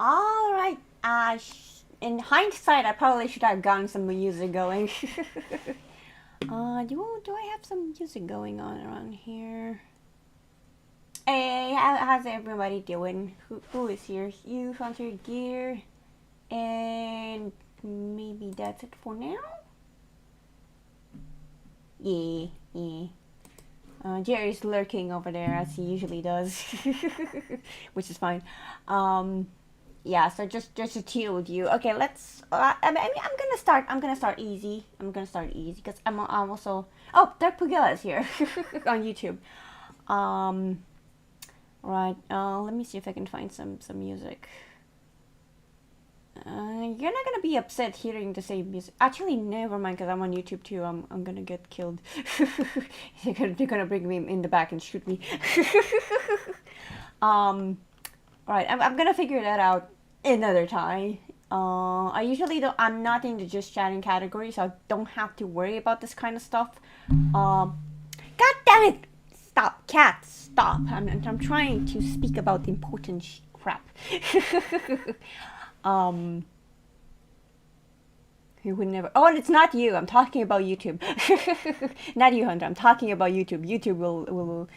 All right. In hindsight, I probably should have gotten some music going. Do I have some music going on around here? Hey, how's everybody doing? Who is here? You, Hunter, Gear, and maybe that's it for now. Yeah, yeah. Jerry's lurking over there as he usually does, which is fine. Um, yeah. So just to chill with you. Okay, let's. I mean, I'm gonna start. I'm gonna start easy. I'm gonna start easy because I'm also. Oh, Dark Pugilla is here on YouTube. Um, right. Let me see if I can find some music. You're not gonna be upset hearing the same music. Actually, never mind, because I'm on YouTube too. I'm gonna get killed. They're gonna bring me in the back and shoot me. um, right. I'm gonna figure that out another time. I usually don't. I'm not in the just chatting category, so I don't have to worry about this kind of stuff. God damn it! Stop, cat. Stop. I'm trying to speak about important crap. um. He would never. Oh, and it's not you. I'm talking about YouTube. Not you, Hunter. I'm talking about YouTube. YouTube will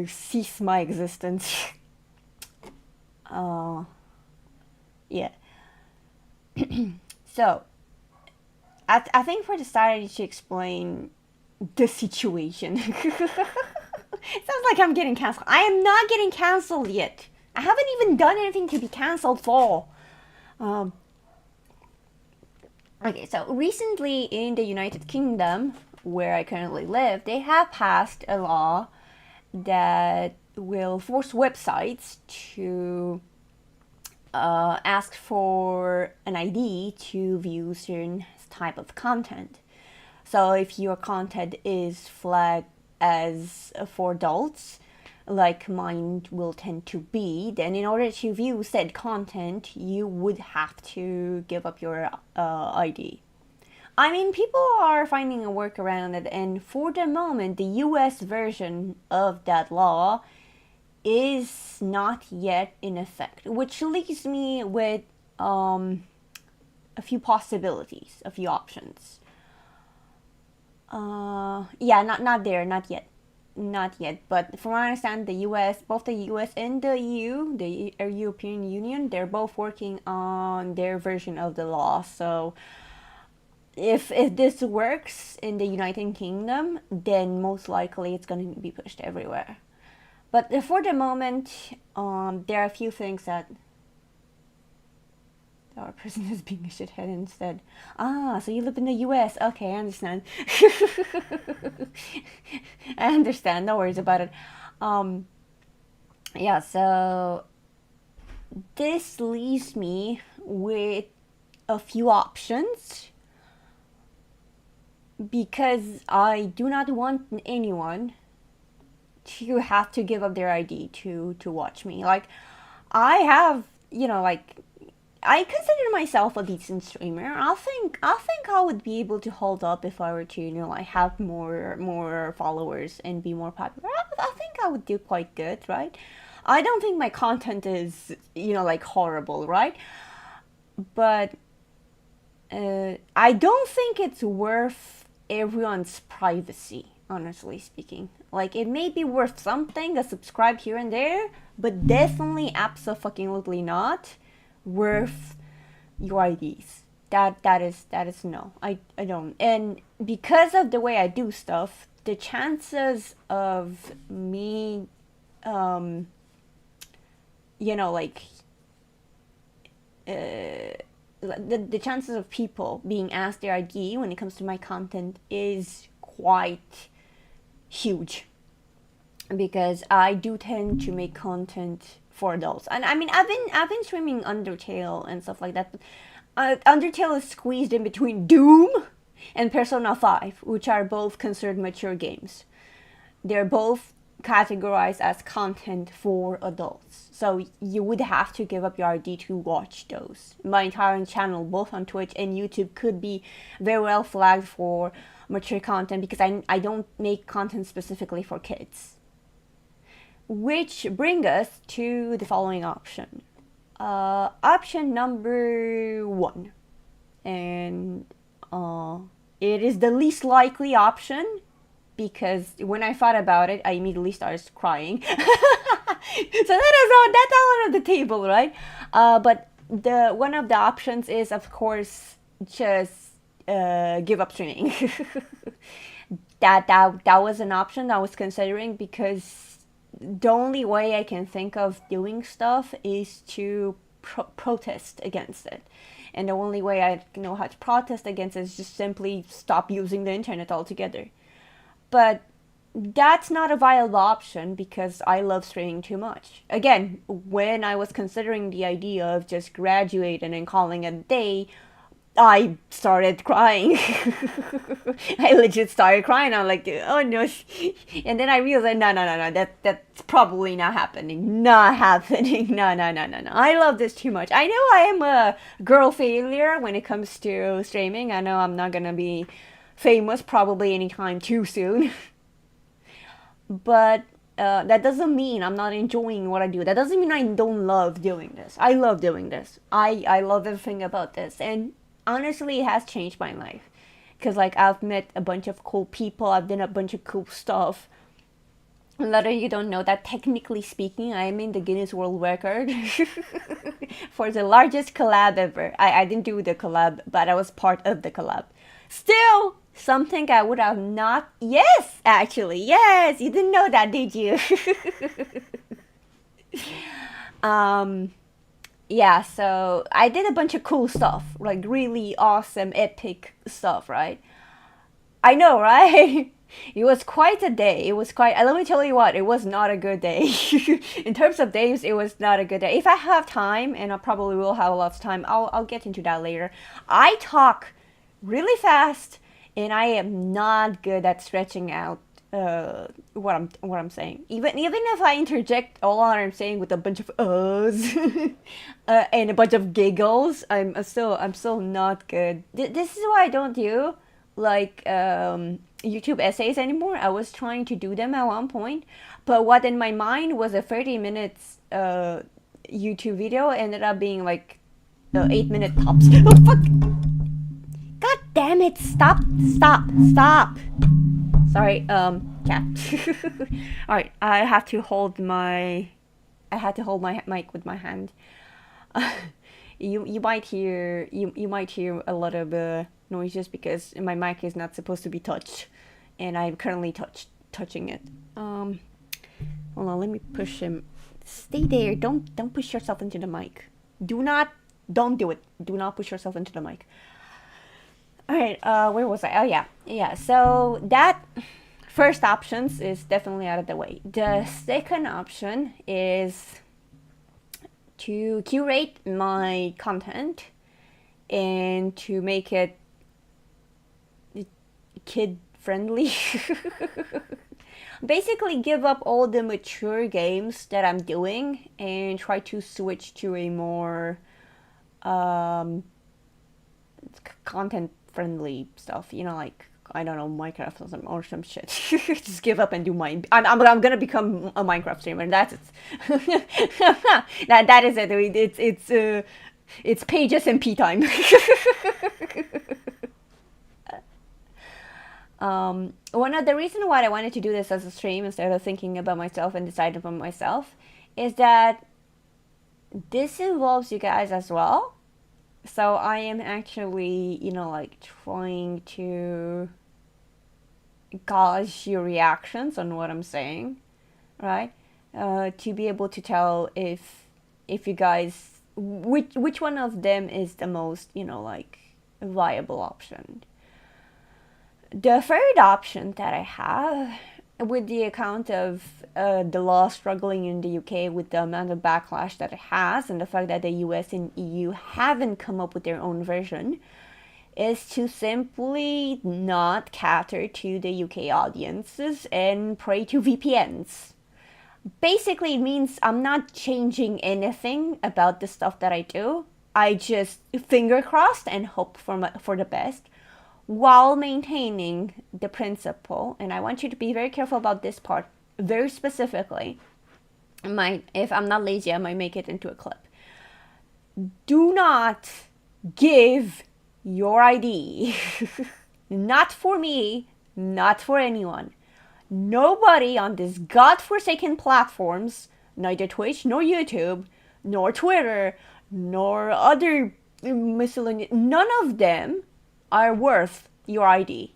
cease my existence. Uh, yeah. So, I think for the start, I need to explain the situation. It sounds like I'm getting canceled. I am not getting canceled yet. I haven't even done anything to be canceled for. Um, Okay, so recently in the United Kingdom, where I currently live, they have passed a law that will force websites to ask for an ID to view certain type of content. So if your content is flagged as for adults, like mine will tend to be, then in order to view said content, you would have to give up your ID. I mean, people are finding a workaround it, and for the moment, the US version of that law is not yet in effect, which leaves me with a few possibilities, a few options. Yeah, not there, not yet. Not yet, but from what I understand, the U.S., both the U.S. and the EU, the European Union, they're both working on their version of the law. So, if this works in the United Kingdom, then most likely it's going to be pushed everywhere. But for the moment, there are a few things that our person is being a shithead instead. Ah, so you live in the US. Okay, I understand. I understand. No worries about it. Um, yeah, so this leaves me with a few options because I do not want anyone to have to give up their ID to watch me. Like, I have, like, I consider myself a decent streamer. I think I would be able to hold up if I were to, like have more followers and be more popular. I think I would do quite good, right? I don't think my content is, like horrible, right? But I don't think it's worth everyone's privacy, honestly speaking. Like, it may be worth something, a subscribe here and there, but definitely absolutely not worth your IDs. That is no. I don't. And because of the way I do stuff, the chances of me like the chances of people being asked their ID when it comes to my content is quite huge because I do tend to make content for adults. And I mean, I've been streaming Undertale and stuff like that. But, Undertale is squeezed in between Doom and Persona 5, which are both considered mature games. They're both categorized as content for adults. So you would have to give up your ID to watch those. My entire channel, both on Twitch and YouTube, could be very well flagged for mature content because I don't make content specifically for kids. Which bring us to the following option. Option number one, and it is the least likely option because when I thought about it, I immediately started crying. So that's all on the table, right? But the one of the options is, of course, just give up streaming. That was an option I was considering because the only way I can think of doing stuff is to protest against it. And the only way I know how to protest against it is just simply stop using the internet altogether. But that's not a viable option because I love streaming too much. Again, when I was considering the idea of just graduating and calling it a day, I started crying. I legit started crying. I'm like, oh no. And then I realized, no, that's probably not happening. Not happening. No. I love this too much. I know I am a girl failure when it comes to streaming. I know I'm not gonna be famous probably anytime too soon. But that doesn't mean I'm not enjoying what I do. That doesn't mean I don't love doing this. I love doing this. I love everything about this. And honestly, it has changed my life. Because, like, I've met a bunch of cool people. I've done a bunch of cool stuff. A lot of you don't know that, technically speaking, I'm in the Guinness World Record for the largest collab ever. I didn't do the collab, but I was part of the collab. Still, something I would have not. Yes, actually, yes. You didn't know that, did you? um, yeah. So I did a bunch of cool stuff, like really awesome, epic stuff, right? I know, right? It was quite a day. It was quite. Let me tell you what. It was not a good day. In terms of days, it was not a good day. If I have time, and I probably will have a lot of time, I'll get into that later. I talk really fast, and I am not good at stretching out what I'm saying. Even if I interject all I'm saying with a bunch of uhs and a bunch of giggles, I'm still not good. This is why I don't do like YouTube essays anymore. I was trying to do them at one point, but what in my mind was a 30 minutes YouTube video ended up being like 8 minute tops. Oh fuck! God damn it! Stop! Sorry, cat. All right, I had to hold my mic with my hand. You might hear a lot of noises because my mic is not supposed to be touched, and I'm currently touching it. Hold on, let me push him. Stay there. Don't push yourself into the mic. Don't do it. Do not push yourself into the mic. All right. Where was I? Oh yeah. So that first options is definitely out of the way. The second option is to curate my content and to make it kid friendly. Basically give up all the mature games that I'm doing and try to switch to a more content friendly stuff, like I don't know, Minecraft or some shit. Just give up and do mine. I'm gonna become a Minecraft streamer. That's it. that is it. It's Pages and P time. One of the reasons why I wanted to do this as a stream instead of thinking about myself and deciding for myself is that this involves you guys as well. So I am actually, like trying to gauge your reactions on what I'm saying, right? To be able to tell if you guys which one of them is the most, like viable option. The third option that I have, with the account of the law struggling in the UK with the amount of backlash that it has and the fact that the US and EU haven't come up with their own version, is to simply not cater to the UK audiences and pray to VPNs. Basically, it means I'm not changing anything about the stuff that I do. I just finger crossed and hope for the best, while maintaining the principle. And I want you to be very careful about this part, very specifically. If I'm not lazy, I might make it into a clip. do not give your ID. Not for me, not for anyone. Nobody on these godforsaken platforms, neither Twitch nor YouTube, nor Twitter, nor other miscellaneous, none of them are worth your ID.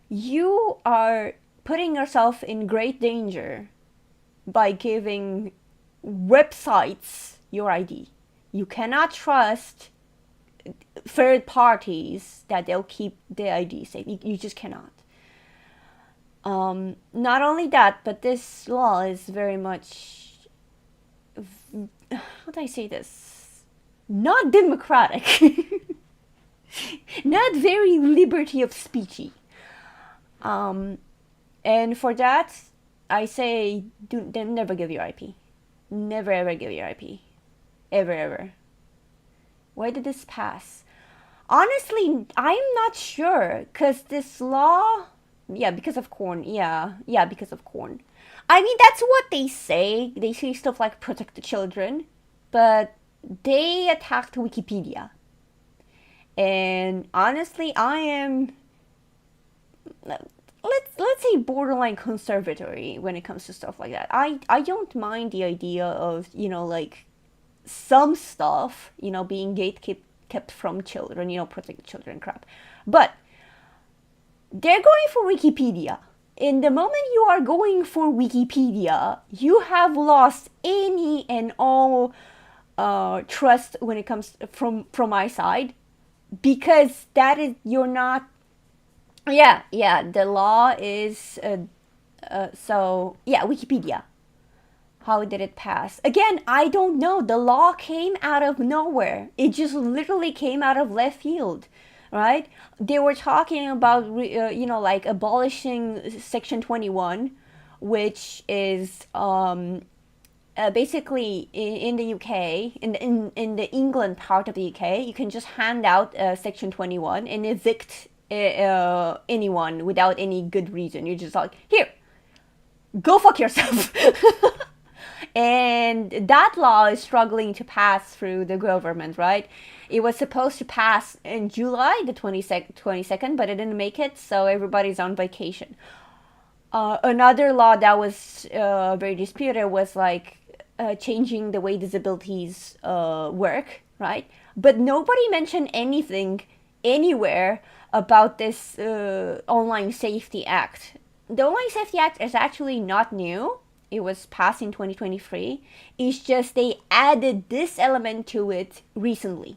You are putting yourself in great danger by giving websites your ID. You cannot trust third parties that they'll keep the ID safe. You just cannot. Not only that, but this law is very much, how do I say this? Not democratic. Not very liberty of speechy. And for that, I say, never give your IP. Never ever give your IP. Ever, ever. Why did this pass? Honestly, I'm not sure, because this law, yeah, because of corn, yeah, because of corn. I mean, that's what they say. They say stuff like protect the children, but they attacked Wikipedia. And honestly, I am, let's say, borderline conservatory when it comes to stuff like that. I don't mind the idea of, like, some stuff, being kept from children, protect the children crap. But they're going for Wikipedia. In the moment you are going for Wikipedia, you have lost any and all trust when it comes from my side, because that is, you're not. Yeah, the law is so yeah, Wikipedia. How did it pass? Again, I don't know. The law came out of nowhere. It just literally came out of left field, right? They were talking about, like abolishing Section 21, which is basically in the UK, in the England part of the UK, you can just hand out Section 21 and evict anyone without any good reason. You're just like, here, go fuck yourself. And that law is struggling to pass through the government, right? It was supposed to pass in July, the 22nd, but it didn't make it, so everybody's on vacation. Another law that was very disputed was like changing the way disabilities work, right? But nobody mentioned anything anywhere about this Online Safety Act. The Online Safety Act is actually not new. It was passed in 2023. It's just they added this element to it recently,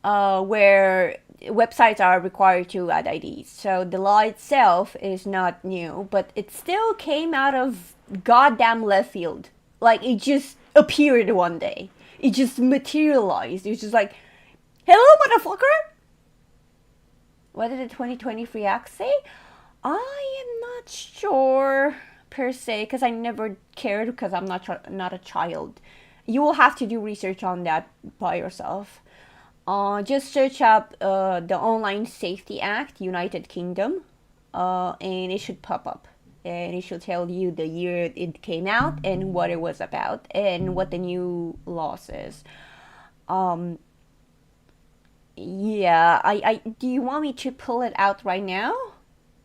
where websites are required to add IDs. So the law itself is not new, but it still came out of goddamn left field. Like, it just appeared one day. It just materialized. It's just like, hello, motherfucker! What did the 2023 Act say? I am not sure per se, because I never cared, because I'm not a child. You will have to do research on that by yourself. Just search up the Online Safety Act, United Kingdom, and it should pop up. And it should tell you the year it came out and what it was about and what the new law says. Yeah, I do you want me to pull it out right now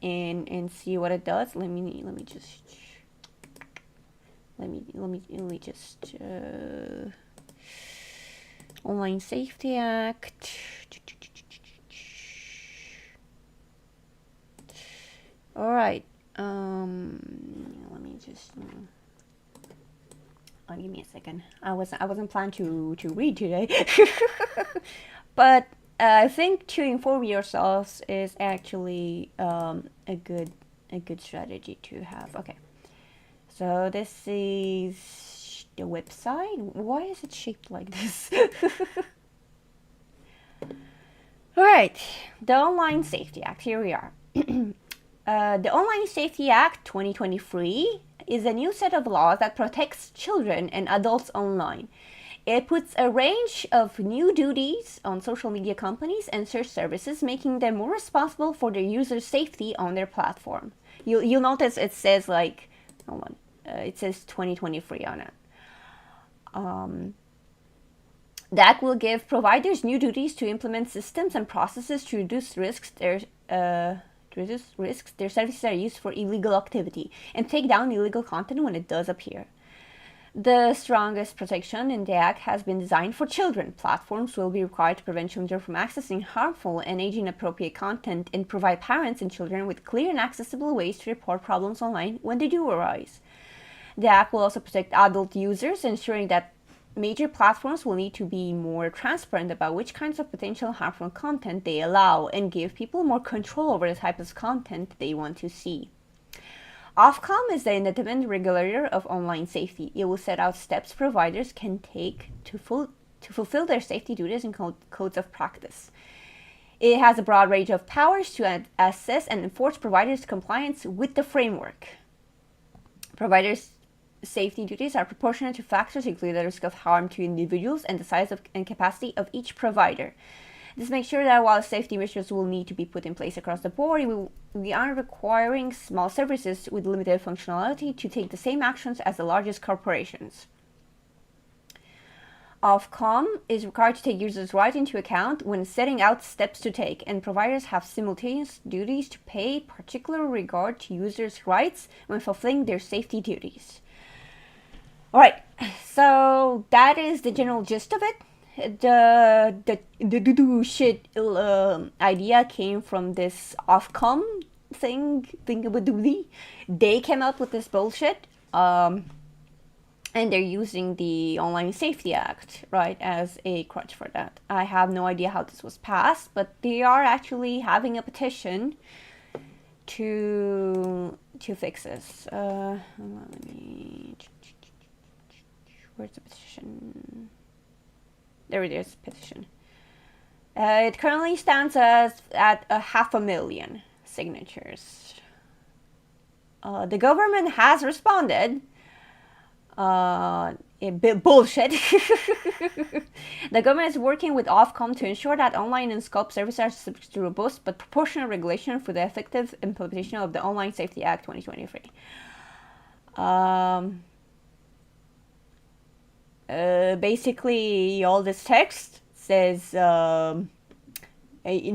and see what it does? Let me just Online Safety Act. All right. Let me just. Oh, give me a second. I wasn't planning to read today, but I think to inform yourselves is actually a good strategy to have. Okay. So this is the website. Why is it shaped like this? All right, the Online Safety Act. Here we are. The Online Safety Act 2023 is a new set of laws that protects children and adults online. It puts a range of new duties on social media companies and search services, making them more responsible for their users' safety on their platform. You'll notice it says like, hold on, it says 2023 on it. The act will give providers new duties to implement systems and processes to reduce risks their services are used for illegal activity and take down illegal content when it does appear. The strongest protection in the Act has been designed for children. Platforms will be required to prevent children from accessing harmful and age-inappropriate content and provide parents and children with clear and accessible ways to report problems online when they do arise. The Act will also protect adult users, ensuring that major platforms will need to be more transparent about which kinds of potential harmful content they allow and give people more control over the type of content they want to see. Ofcom is the independent regulator of online safety. It will set out steps providers can take to fulfill their safety duties and codes of practice. It has a broad range of powers to assess and enforce providers' compliance with the framework. Providers' safety duties are proportionate to factors including the risk of harm to individuals and the size and capacity of each provider. This makes sure that while safety measures will need to be put in place across the board, we aren't requiring small services with limited functionality to take the same actions as the largest corporations. Ofcom is required to take users' rights into account when setting out steps to take, and providers have simultaneous duties to pay particular regard to users' rights when fulfilling their safety duties. Alright, so that is the general gist of it. The shit idea came from this Ofcom thing about they came up with this bullshit, and they're using the Online Safety Act, right, as a crutch for that. I have no idea how this was passed, but they are actually having a petition to fix this. Let me. Where's the petition? There it is, petition. It currently stands at 500,000 signatures. The government has responded. Bullshit. The government is working with Ofcom to ensure that online and scope services are subject to robust but proportional regulation for the effective implementation of the Online Safety Act 2023. Basically, all this text says no. the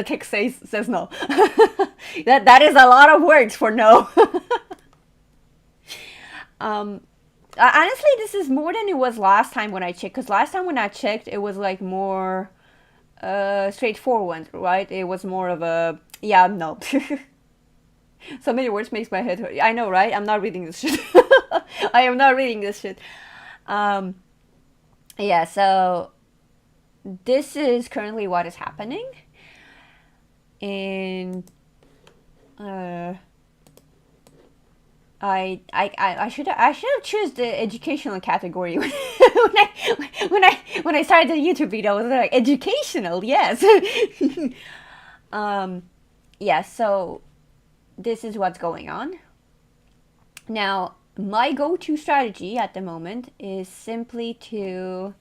text says no. that is a lot of words for no. Honestly, this is more than it was last time when I checked. Because last time when I checked, it was like more straightforward, right? It was more of a yeah, no. So many words makes my head hurt. I know, right? I'm not reading this shit. I am not reading this shit. Yeah, so this is currently what is happening. And I should have choose the educational category when I started the YouTube video. I was like, educational, yes. Yeah, so this is what's going on. Now, my go-to strategy at the moment is simply to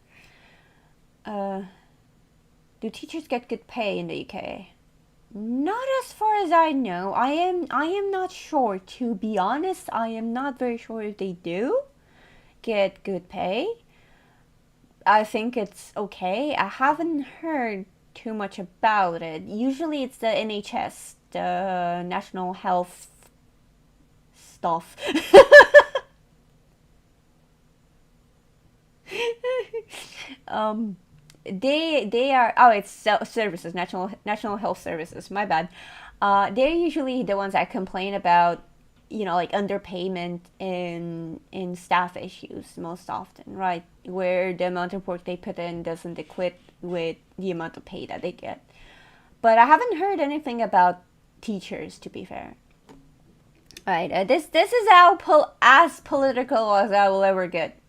do teachers get good pay in the UK? Not as far as I know. I am not sure. To be honest, I am not very sure if they do get good pay. I think it's okay. I haven't heard too much about it. Usually it's the NHS, the National Health stuff. They are it's services, national health services. My bad. They're usually the ones that complain about, like underpayment in staff issues most often, right? Where the amount of work they put in doesn't equate with the amount of pay that they get. But I haven't heard anything about teachers, to be fair. Right, this is as political as I will ever get.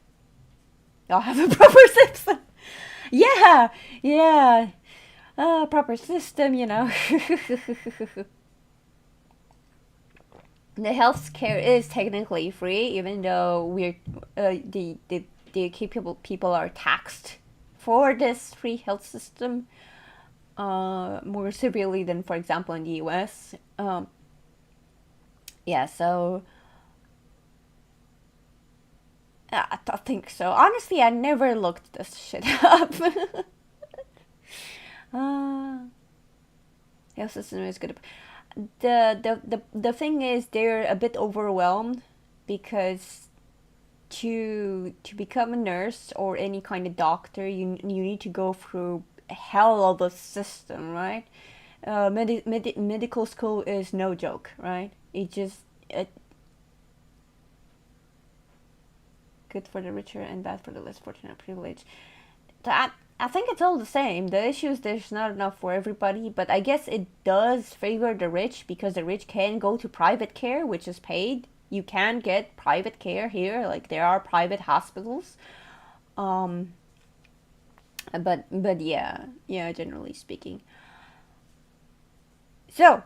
I'll have a proper system. Yeah. Proper system, The healthcare is technically free, even though we're the people are taxed for this free health system more severely than, for example, in the US. Yeah, so I think so. Honestly, I never looked this shit up. uh, health system is good. The thing is, they're a bit overwhelmed because to become a nurse or any kind of doctor, you need to go through a hell of a system, right? Medical school is no joke, right? It good for the richer and bad for the less fortunate privilege. That I think it's all the same. The issue is there's not enough for everybody, but I guess it does favor the rich because the rich can go to private care, which is paid. You can get private care here, like there are private hospitals. Um, but yeah, generally speaking. So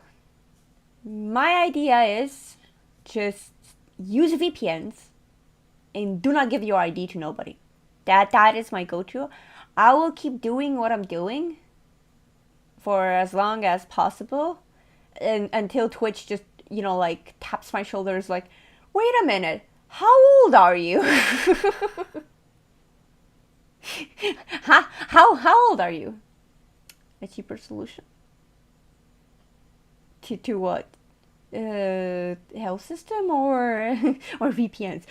my idea is just use VPNs and do not give your ID to nobody. That is my go-to. I will keep doing what I'm doing for as long as possible, and until Twitch just like taps my shoulders like, wait a minute, how old are you? How old are you? A cheaper solution to what? Health system or or VPNs?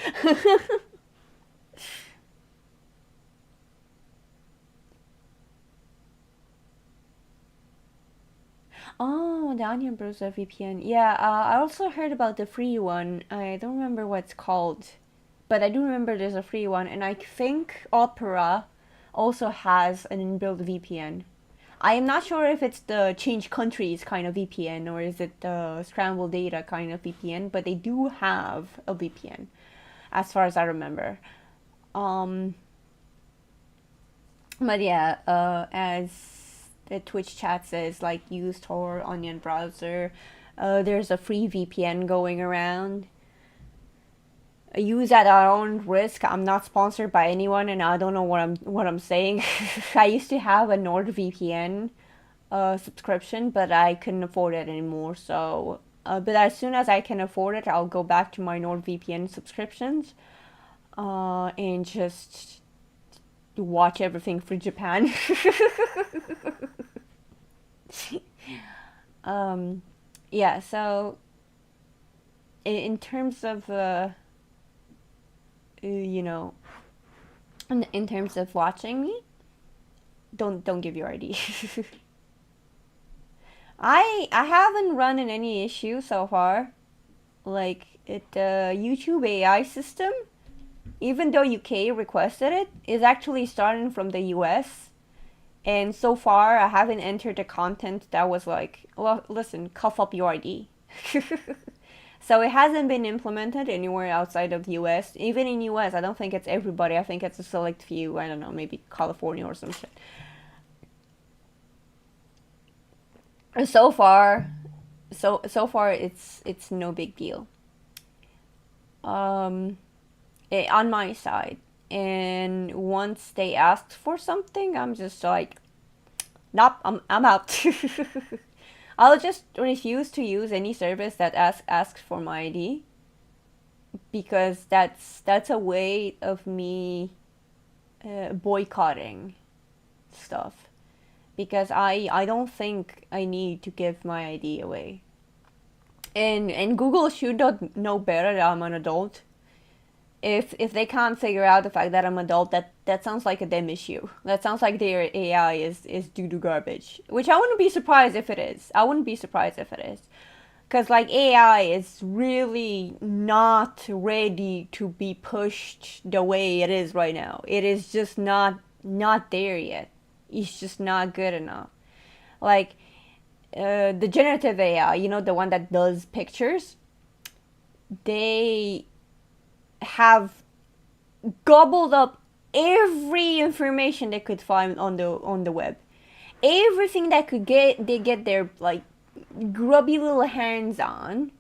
Oh, the Onion Browser VPN. Yeah, I also heard about the free one. I don't remember what it's called, but I do remember there's a free one, and I think Opera also has an inbuilt VPN. I am not sure if it's the change countries kind of VPN or is it the scramble data kind of VPN, but they do have a VPN, as far as I remember. Um, but yeah, as the Twitch chat says, like use Tor, Onion browser. There's a free VPN going around. Use at our own risk. I'm not sponsored by anyone, and I don't know what I'm saying. I used to have a NordVPN subscription, but I couldn't afford it anymore. So, but as soon as I can afford it, I'll go back to my NordVPN subscriptions and just watch everything for Japan. um, yeah. So, in terms of you know, in terms of watching me, don't give your ID. I haven't run in any issue so far. Like the YouTube AI system, even though UK requested it, is actually starting from the US. And so far, I haven't entered the content that was like, well, listen, cuff up your ID. So it hasn't been implemented anywhere outside of the US. Even in US, I don't think it's everybody. I think it's a select few. I don't know, maybe California or some shit. So far, so far it's no big deal. Um, on my side. And once they asked for something, I'm just like, nope, I'm out. I'll just refuse to use any service that asks for my ID because that's a way of me boycotting stuff because I don't think I need to give my ID away. And Google should not know better that I'm an adult. If they can't figure out the fact that I'm adult, that sounds like a them issue. That sounds like their AI is doo doo garbage. Which I wouldn't be surprised if it is. I wouldn't be surprised if it is. Cause like AI is really not ready to be pushed the way it is right now. It is just not there yet. It's just not good enough. Like the generative AI, the one that does pictures, they have gobbled up every information they could find on the web. Everything that could they get their like grubby little hands on,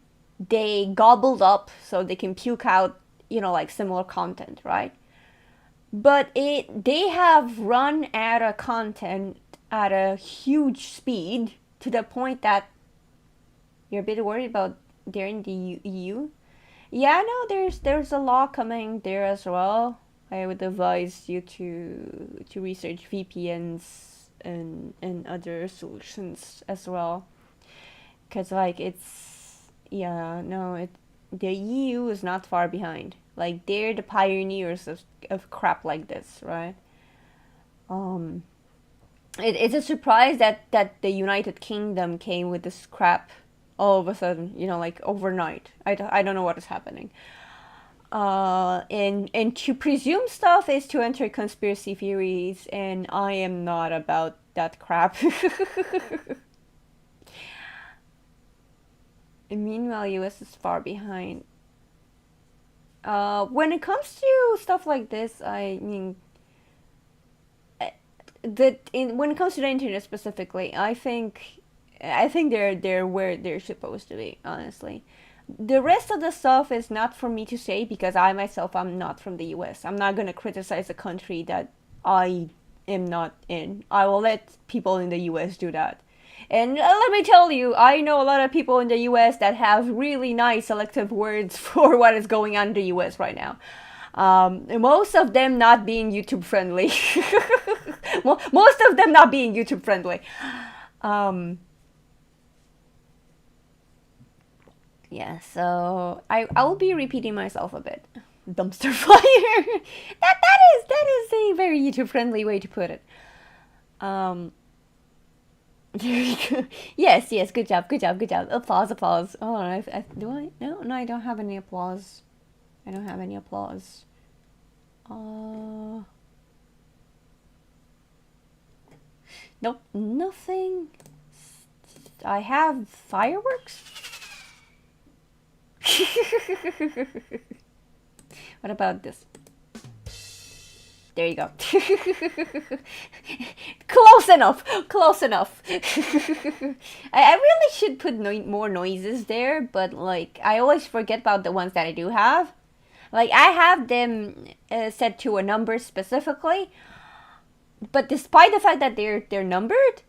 they gobbled up so they can puke out, like similar content, right? But they have run out of content at a huge speed to the point that you're a bit worried about they're in the EU. Yeah, no, there's a law coming there as well. I would advise you to research VPNs and other solutions as well, because like it's yeah no it the EU is not far behind. Like they're the pioneers of crap like this, right? Um, it's a surprise that the United Kingdom came with this crap all of a sudden, like overnight. I don't know what is happening. And to presume stuff is to enter conspiracy theories, and I am not about that crap. And meanwhile, US is far behind. When it comes to stuff like this, I mean, when it comes to the internet specifically, I think they're where they're supposed to be. Honestly, the rest of the stuff is not for me to say because I myself I'm not from the U.S. I'm not gonna criticize a country that I am not in. I will let people in the U.S. do that. And let me tell you, I know a lot of people in the US that have really nice selective words for what is going on in the US right now. Most of them not being YouTube friendly. Most of them not being YouTube friendly. Um, yeah, so I will be repeating myself a bit. Dumpster fire. That is a very YouTube friendly way to put it. Um, there you go. Yes, yes, good job, good job, good job. Applause, applause. Oh, do I? No, no, I don't have any applause. I don't have any applause. Uh, nope, nothing. I have fireworks. What about this? There you go. Close enough. Close enough. I really should put more noises there, but like I always forget about the ones that I do have. Like I have them set to a number specifically, but despite the fact that they're numbered,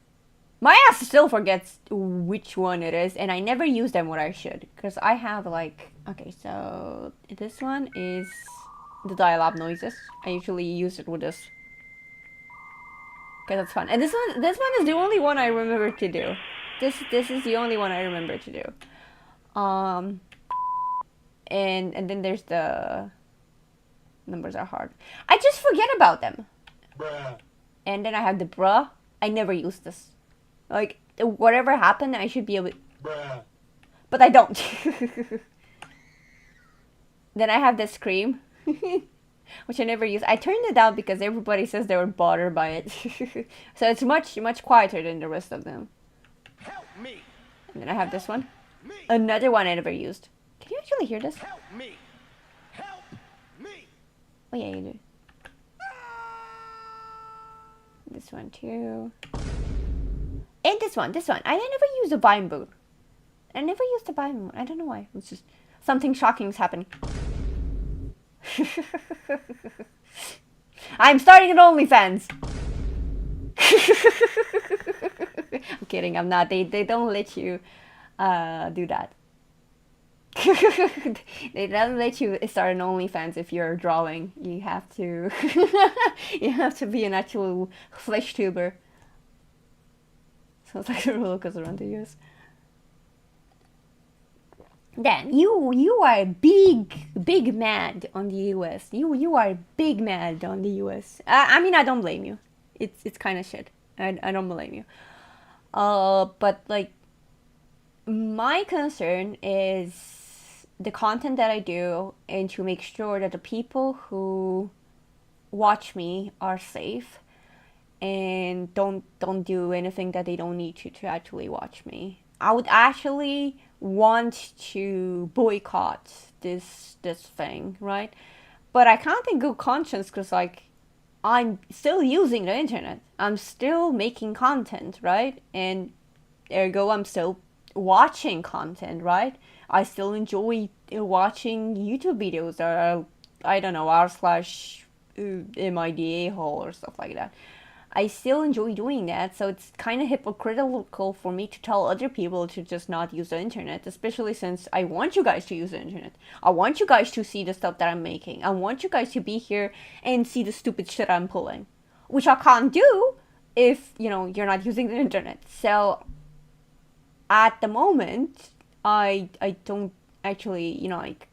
my ass still forgets which one it is, and I never use them when I should. Because I have like, okay, so this one is the dial-up noises. I usually use it with this. Because it's fun. And this one is the only one I remember to do. This is the only one I remember to do. And then there's the numbers are hard. I just forget about them. Bruh. And then I have the bruh. I never use this. Like whatever happened, I should be able. Bruh. But I don't. Then I have the scream, which I never use. I turned it down because everybody says they were bothered by it. So it's much quieter than the rest of them. Help me. And then I have this one. Me. Another one I never used. Can you actually hear this? Help me. Help me. Oh yeah, you do. This one too. And this one. I never used a Vine boot. I never used a Vine boot. I don't know why. It's just something shocking is happening. I'm starting an OnlyFans. I'm kidding. I'm not. They don't let you do that. They don't let you start an OnlyFans if you're drawing. You have to. You have to be an actual flesh tuber. Sounds like a roller coaster on the US. Dan, you are big mad on the US. You are big mad on the US. I mean, I don't blame you. It's kind of shit. I don't blame you. But like, my concern is the content that I do, and to make sure that the people who watch me are safe, and don't do anything that they don't need to actually watch me. I would actually want to boycott this thing, right? But I can't in good conscience because like I'm still using the internet. I'm still making content, right? And ergo I'm still watching content, right? I still enjoy watching YouTube videos that are, I don't know, r/mida hole or stuff like that. I still enjoy doing that. So it's kind of hypocritical for me to tell other people to just not use the internet, especially since I want you guys to use the internet. I want you guys to see the stuff that I'm making. I want you guys to be here and see the stupid shit I'm pulling, which I can't do if, you're not using the internet. So at the moment, I don't actually, like,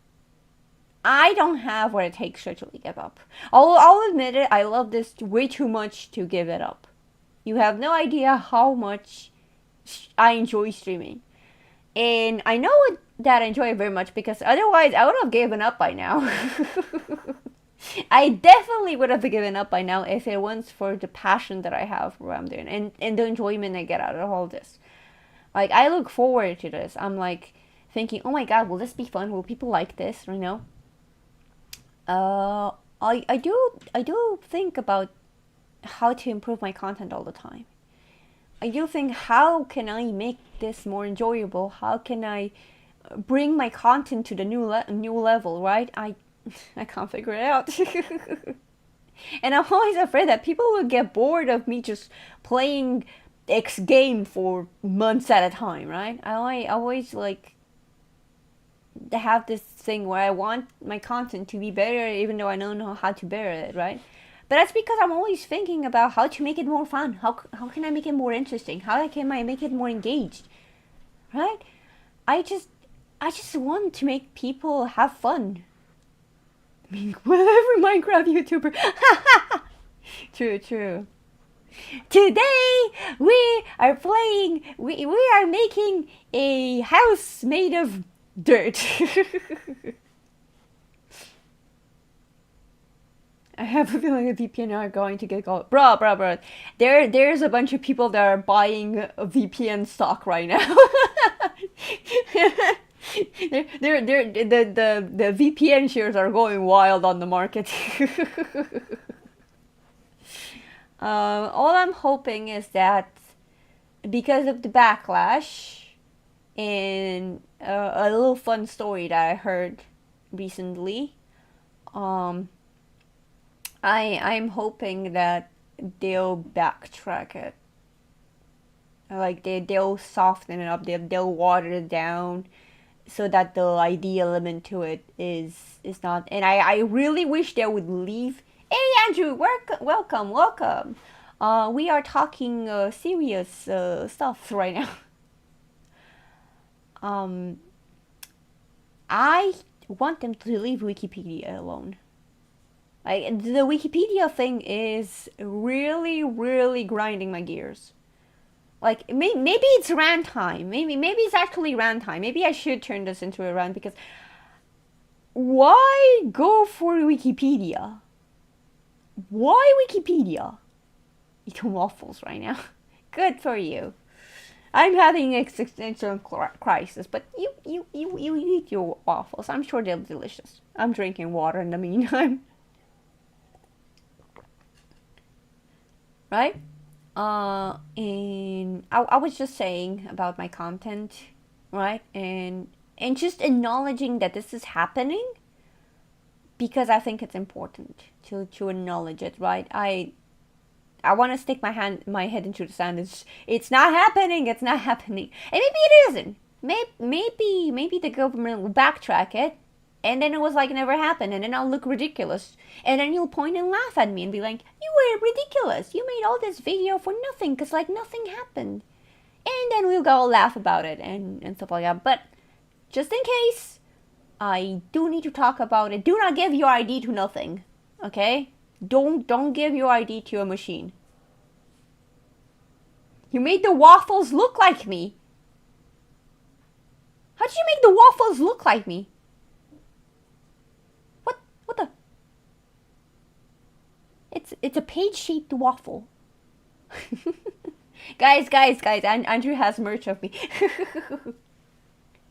I don't have what it takes to actually give up. I'll admit it, I love this way too much to give it up. You have no idea how much I enjoy streaming. And I know that I enjoy it very much because otherwise I would have given up by now. I definitely would have given up by now if it wasn't for the passion that I have for what I'm doing and the enjoyment I get out of all this. Like, I look forward to this. I'm like thinking, oh my god, will this be fun? Will people like this? Uh, I do think about how to improve my content all the time. I do think, how can I make this more enjoyable? How can I bring my content to the new level? Right? I can't figure it out. And I'm always afraid that people will get bored of me just playing X game for months at a time, right? I always like have this thing where I want my content to be better even though I don't know how to better it, right? But that's because I'm always thinking about how to make it more fun. How can I make it more interesting? How can I make it more engaged? Right? I just want to make people have fun. I mean, whatever Minecraft YouTuber. True. Today we are playing. We are making a house made of dirt. I have a feeling the VPN are going to get called. Bruh. There's a bunch of people that are buying a VPN stock right now. The VPN shares are going wild on the market. All I'm hoping is that because of the backlash and a little fun story that I heard recently, I'm hoping that they'll backtrack it. Like they'll soften it up. They'll water it down so that the ID element to it is not. And I really wish they would leave. Hey Andrew, welcome. We are talking serious stuff right now. I want them to leave Wikipedia alone. Like, the Wikipedia thing is really, really grinding my gears. Like, maybe it's rant time. Maybe it's actually rant time. Maybe I should turn this into a rant because why go for Wikipedia? Why Wikipedia? Eating waffles right now. Good for you. I'm having an existential crisis, but you eat your waffles. I'm sure they're delicious. I'm drinking water in the meantime. Right? And I was just saying about my content, right? And just acknowledging that this is happening because I think it's important to acknowledge it, right? I want to stick my head into the sand. It's not happening. It's not happening. And maybe it isn't. Maybe the government will backtrack it, and then it was like it never happened, and then I'll look ridiculous, and then you'll point and laugh at me and be like, "You were ridiculous. You made all this video for nothing, cause like nothing happened." And then we'll go laugh about it and stuff like that. But just in case, I do need to talk about it. Do not give your ID to nothing, okay? Don't give your ID to a machine. You made the waffles look like me. How did you make the waffles look like me? What the? It's a page-shaped waffle. guys, Andrew has merch of me.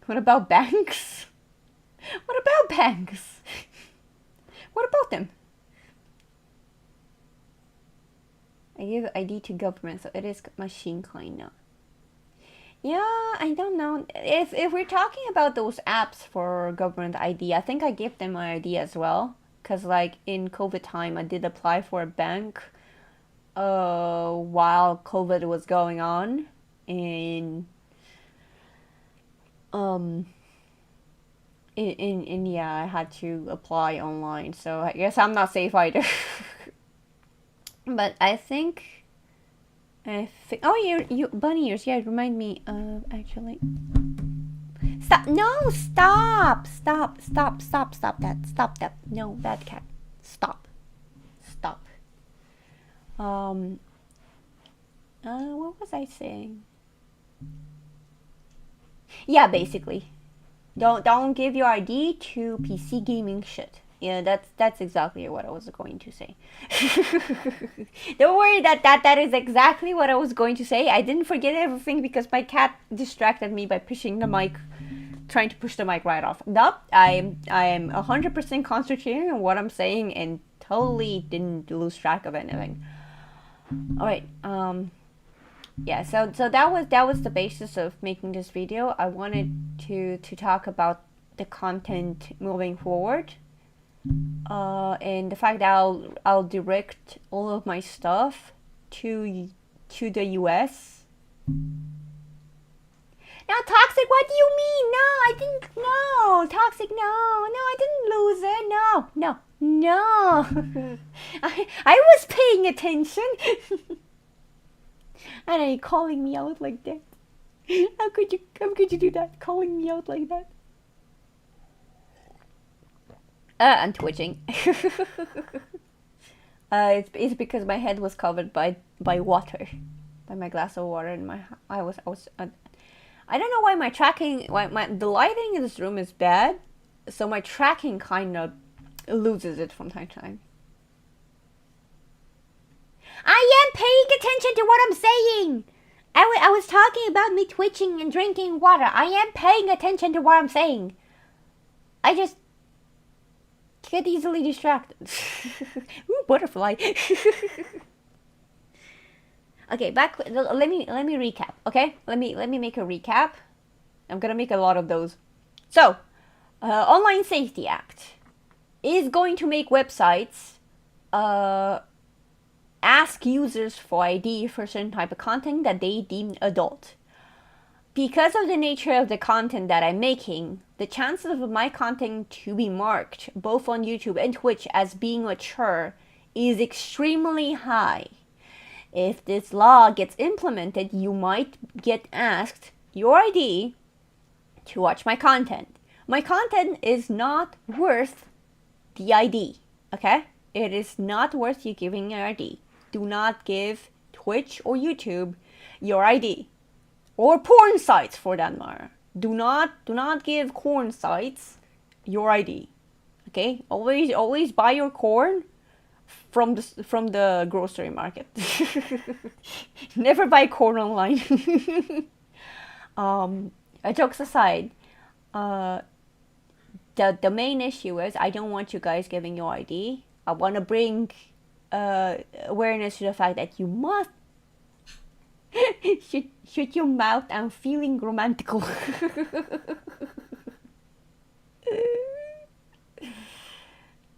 What about banks? What about banks? What about them? I give ID to government, so it is machine kind now. Yeah, I don't know. If we're talking about those apps for government ID, I think I gave them my ID as well. Cause like in COVID time, I did apply for a bank, while COVID was going on, and um in yeah, I had to apply online, so I guess I'm not safe either. But I think oh, you bunny ears, yeah, remind me of actually. Stop, no, stop that, no, that cat, stop. um what was I saying? Yeah, basically, don't give your ID to PC gaming shit. Yeah, that's exactly what I was going to say. Don't worry, that is exactly what I was going to say. I didn't forget everything because my cat distracted me by pushing the mic, trying to push the mic right off. Nope, I am 100% concentrating on what I'm saying and totally didn't lose track of anything. All right. Yeah, so that was the basis of making this video. I wanted to talk about the content moving forward, and the fact that I'll direct all of my stuff to the US. Now, Toxic, what do you mean? No, I didn't. No, Toxic, no, I didn't lose it. No. I was paying attention. And are you calling me out like that? How could you do that? Calling me out like that? I'm twitching. It's because my head was covered by water, by my glass of water, and I was I don't know why the lighting in this room is bad, so my tracking kind of loses it from time to time. I am paying attention to what I'm saying. I was talking about me twitching and drinking water. I am paying attention to what I'm saying. I just get easily distracted. Ooh, butterfly. Okay, back. Let me recap. Okay, let me make a recap. I'm gonna make a lot of those. So, Online Safety Act is going to make websites ask users for ID for certain type of content that they deem adult. Because of the nature of the content that I'm making, the chances of my content to be marked both on YouTube and Twitch as being mature is extremely high. If this law gets implemented, you might get asked your ID to watch my content. My content is not worth the ID, okay? It is not worth you giving your ID. Do not give Twitch or YouTube your ID. Or porn sites, for that matter. Do not give corn sites your ID. Okay? Always buy your corn from the grocery market. Never buy corn online. Jokes aside, the main issue is I don't want you guys giving your ID. I want to bring awareness to the fact that you must shut your mouth. I'm feeling romantical.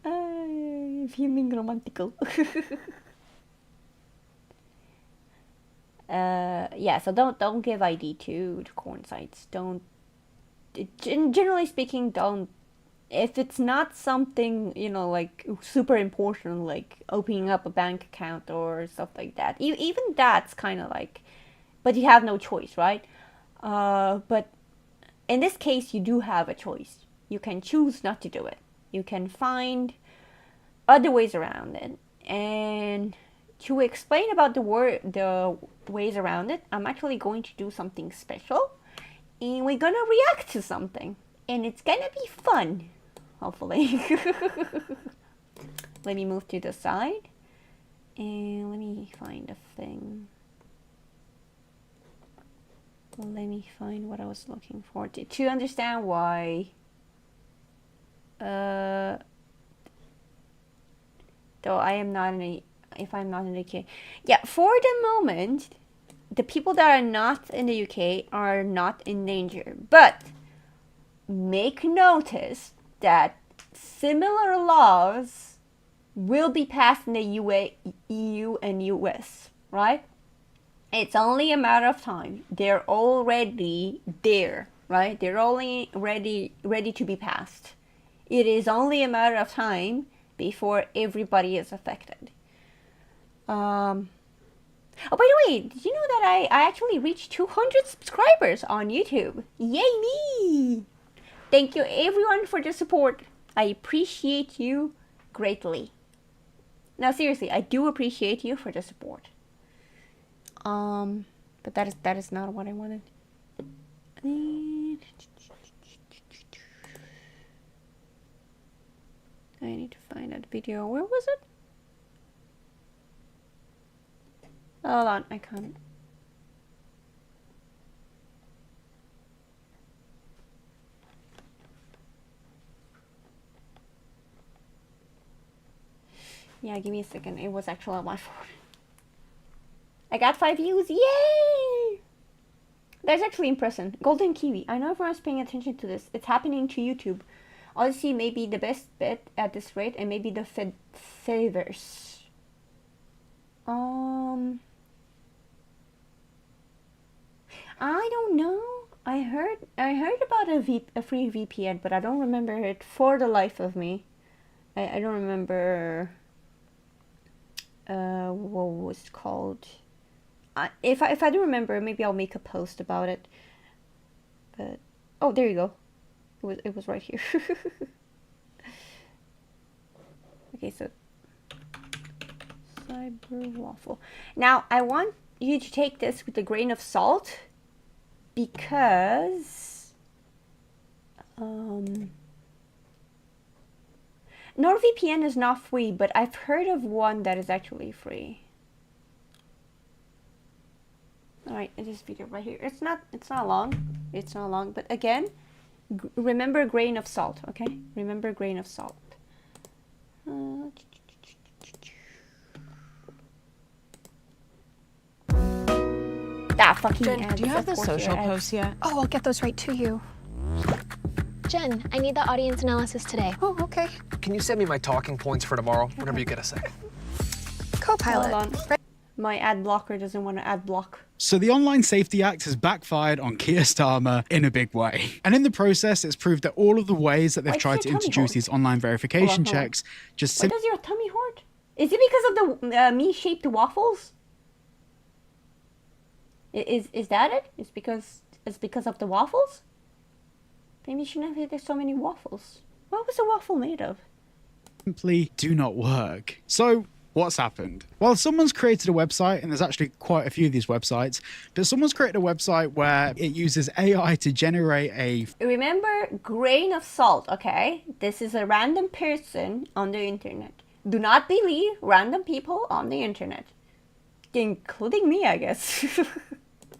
Feeling romantical. Yeah, so don't give ID to corn sites. Don't. Generally speaking, don't. If it's not something, like super important, like opening up a bank account or stuff like that, even that's kind of like, but you have no choice, right? But in this case, you do have a choice. You can choose not to do it. You can find other ways around it. And to explain about the ways around it, I'm actually going to do something special, and we're gonna react to something, and it's gonna be fun. Hopefully. Let me move to the side. And let me find a thing. Let me find what I was looking for to understand why. Though I am not in a. If I'm not in the UK. Yeah, for the moment, the people that are not in the UK are not in danger. But make notice that similar laws will be passed in the EU and US, right? It's only a matter of time. They're already there, right? They're only ready to be passed. It is only a matter of time before everybody is affected. Oh, by the way, did you know that I actually reached 200 subscribers on YouTube? Yay me! Thank you everyone for the support. I appreciate you greatly. Now seriously, I do appreciate you for the support. But that is not what I wanted. I need to find that video. Where was it? Hold on, I can't. Yeah, give me a second. It was actually on my phone. I got 5 views. Yay! That's actually impressive. Golden Kiwi. I know everyone's paying attention to this. It's happening to YouTube. Odyssey may be the best bet at this rate, and maybe the Fediverse. I don't know. I heard about a free VPN, but I don't remember it for the life of me. I don't remember what was it called. If I do remember, maybe I'll make a post about it. But oh, there you go. It was right here. Okay, so Cyber Waffle. Now I want you to take this with a grain of salt, because NordVPN is not free, but I've heard of one that is actually free. Alright, this video right here. It's not long, but again, remember grain of salt, okay? Remember grain of salt. That fucking Jen, ads, do you have the of course, social ads. posts yet? Oh, I'll get those right to you. Jen, I need the audience analysis today. Oh, okay. Can you send me my talking points for tomorrow, whenever you get a sec? Copilot. Hold on. My ad blocker doesn't want to ad block. So the Online Safety Act has backfired on Keir Starmer in a big way. And in the process, it's proved that all of the ways that they've Why does tried to your tummy introduce hurt? these online verification Hold on. checks just Why does your tummy hurt? Is it because of the me-shaped waffles? Is that it? It's because of the waffles? Maybe you shouldn't have had so many waffles. What was the waffle made of? simply do not work. So what's happened? Well, someone's created a website, and there's actually quite a few of these websites, but someone's created a website where it uses AI to generate a... Remember, grain of salt, okay? This is a random person on the internet. Do not believe random people on the internet. Including me, I guess.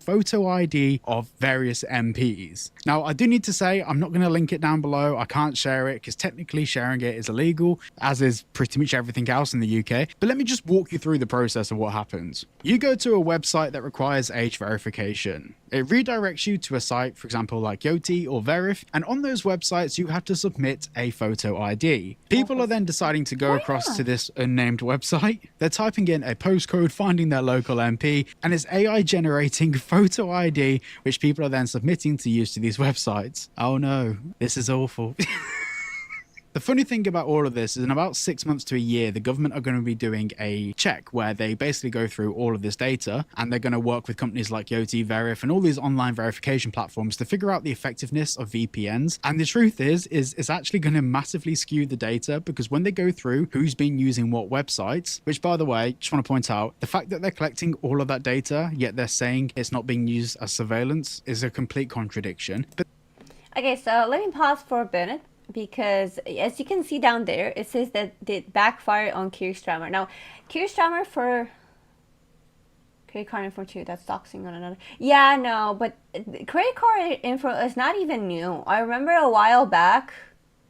photo ID of various MPs. Now, I do need to say, I'm not going to link it down below. I can't share it because technically sharing it is illegal, as is pretty much everything else in the UK. But let me just walk you through the process of what happens. You go to a website that requires age verification. It redirects you to a site, for example, like Yoti or Verif, and on those websites, you have to submit a photo ID. People are then deciding to go across to this unnamed website. They're typing in a postcode, finding their local MP, and it's AI generating photo ID, which people are then submitting to use to these websites. Oh no, this is awful. The funny thing about all of this is in about 6 months to a year, the government are going to be doing a check where they basically go through all of this data, and they're going to work with companies like Yoti, Verif, and all these online verification platforms to figure out the effectiveness of VPNs. And the truth is it's actually going to massively skew the data, because when they go through who's been using what websites, which by the way, just want to point out, the fact that they're collecting all of that data, yet they're saying it's not being used as surveillance is a complete contradiction. But Okay, so let me pause for a minute, because as you can see down there, it says that it backfired on Keir Starmer. Now, Keir Starmer for credit card info too, that's doxing on another. Yeah, no, but credit card info is not even new. I remember a while back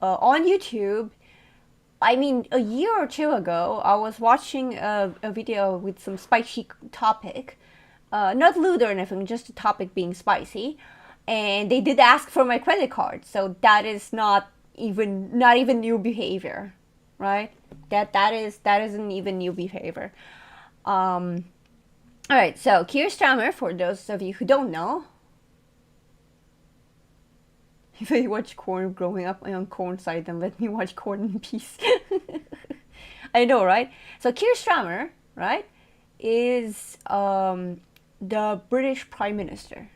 on YouTube, I mean a year or two ago, I was watching a video with some spicy topic. Not lewd or anything, just the topic being spicy. And they did ask for my credit card, so that is not even new behavior. right? That isn't even new behavior. All right, so Keir Starmer, for those of you who don't know, if I watch corn growing up on corn side, then let me watch corn in peace. I know, right? So Keir Starmer, right, is the British Prime Minister,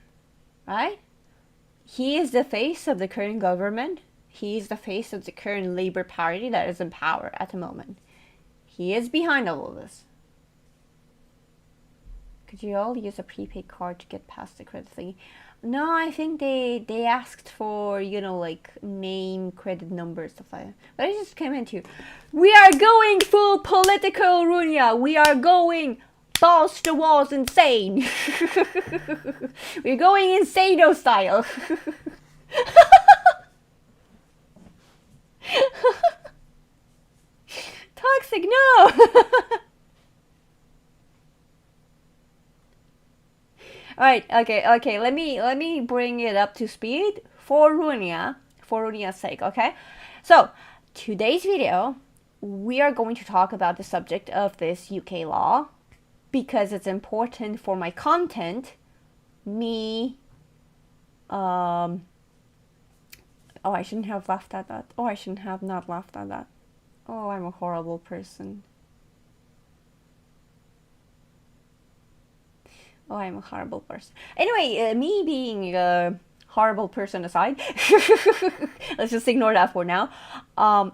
right? He is the face of the current government. He is the face of the current Labour Party that is in power at the moment. He is behind all of this. Could you all use a prepaid card to get past the credit thing? No, I think they asked for, you know, like name, credit number, stuff like that. But I just came into, we are going full political Runia. We are going balls to walls insane. We're going insano style. Toxic, no. Alright, okay, let me bring it up to speed for Runia's sake, okay? So, today's video, we are going to talk about the subject of this UK law because it's important for my content. Oh, I shouldn't have laughed at that. Oh, I shouldn't have not laughed at that. Oh, I'm a horrible person. Oh, I'm a horrible person. Anyway, me being a horrible person aside, let's just ignore that for now.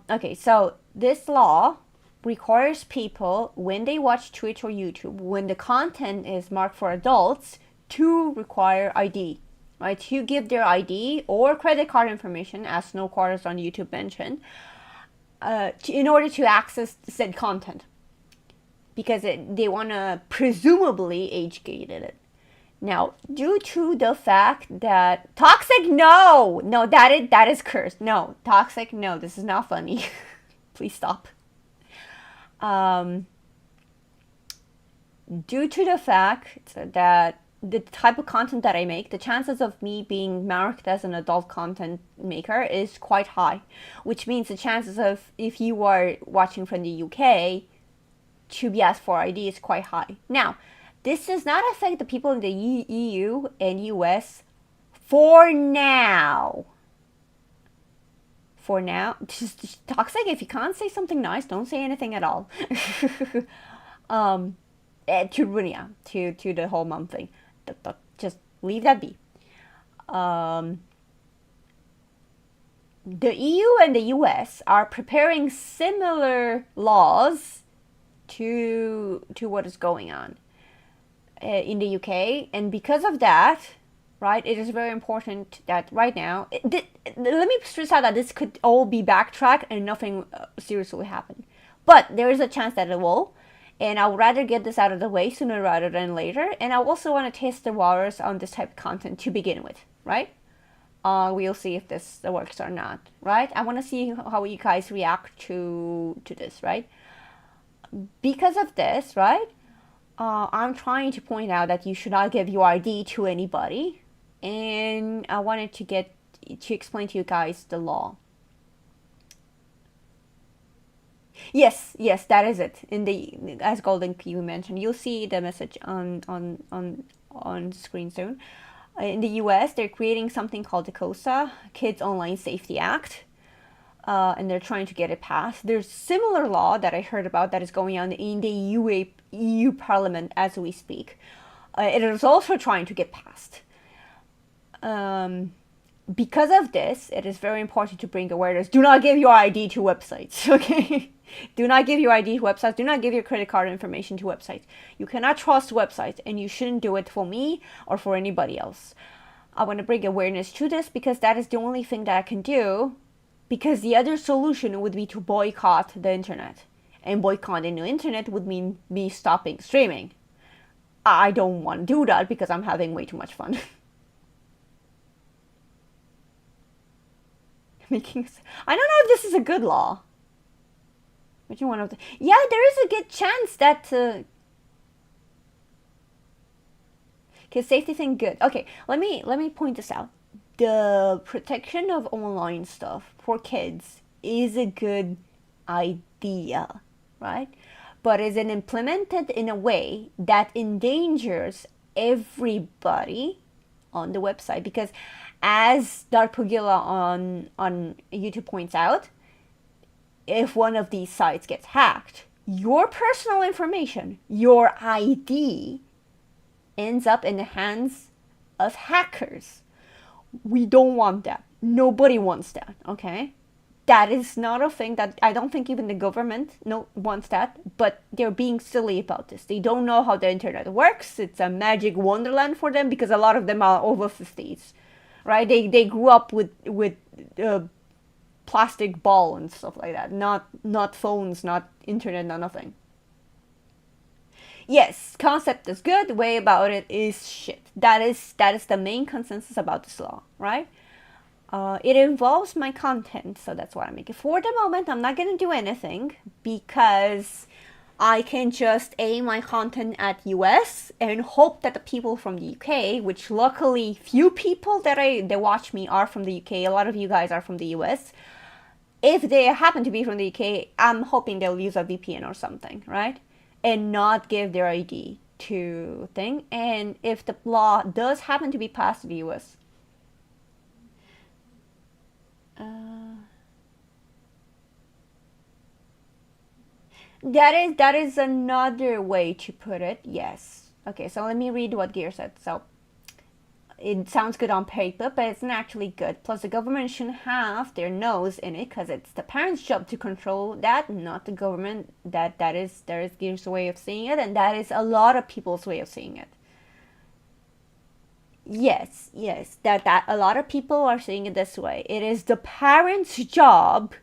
Okay, so this law requires people, when they watch Twitch or YouTube, when the content is marked for adults, to require ID, right? To give their ID or credit card information, as Snow Quarters on YouTube mentioned, in order to access said content. Because they want to presumably age-gate it. Now, due to the fact that toxic, no, that is cursed. No, toxic, no, this is not funny. Please stop. Due to the fact that the type of content that I make, the chances of me being marked as an adult content maker is quite high, which means the chances of, if you are watching from the UK, to be asked for ID is quite high. Now, this does not affect the people in the EU and US for now. For now, just toxic. If you can't say something nice, don't say anything at all. To Runia, to the whole mom thing, just leave that be. The EU and the US are preparing similar laws to what is going on in the UK, and because of that, right, it is very important that right now, let me stress out that this could all be backtracked and nothing serious will happen, but there is a chance that it will, and I would rather get this out of the way sooner rather than later, and I also want to test the waters on this type of content to begin with, right? We'll see if this works or not, right? I want to see how you guys react to this, right? Because of this, right, I'm trying to point out that you should not give your ID to anybody, and I wanted to explain to you guys the law. Yes, that is it. As Golden P mentioned, you'll see the message on screen soon. In the US, they're creating something called the KOSA, Kids Online Safety Act. And they're trying to get it passed. There's similar law that I heard about that is going on in the EU Parliament as we speak. It is also trying to get passed. Because of this, it is very important to bring awareness. Do not give your ID to websites, okay? Do not give your ID to websites. Do not give your credit card information to websites. You cannot trust websites, and you shouldn't do it for me or for anybody else. I want to bring awareness to this because that is the only thing that I can do. Because the other solution would be to boycott the internet. And boycotting the internet would mean me stopping streaming. I don't want to do that because I'm having way too much fun. I don't know if this is a good law. Which one of the... Yeah, there is a good chance that... Okay, safety thing, good. Okay, let me point this out. The protection of online stuff for kids is a good idea, right? But is it implemented in a way that endangers everybody on the website? Because as Dark Pugila on YouTube points out, if one of these sites gets hacked, your personal information, your ID, ends up in the hands of hackers. We don't want that. Nobody wants that, okay? That is not a thing that I don't think even the government wants that, but they're being silly about this. They don't know how the internet works. It's a magic wonderland for them because a lot of them are over 50s, right? They grew up with plastic ball and stuff like that, not phones, not internet, not nothing. Yes, concept is good, way about it is shit. That is the main consensus about this law, right? It involves my content, so that's why I make it. For the moment, I'm not gonna do anything because I can just aim my content at US and hope that the people from the UK, which luckily few people that watch me are from the UK, a lot of you guys are from the US. If they happen to be from the UK, I'm hoping they'll use a VPN or something, right? And not give their ID to thing. And if the law does happen to be passed in the US, that is another way to put it. Yes. Okay, so let me read what Gear said. So it sounds good on paper, but it's not actually good. Plus, the government shouldn't have their nose in it because it's the parents' job to control that, not the government. That is Gear's way of seeing it, and that is a lot of people's way of seeing it. Yes, that a lot of people are seeing it this way. It is the parents' job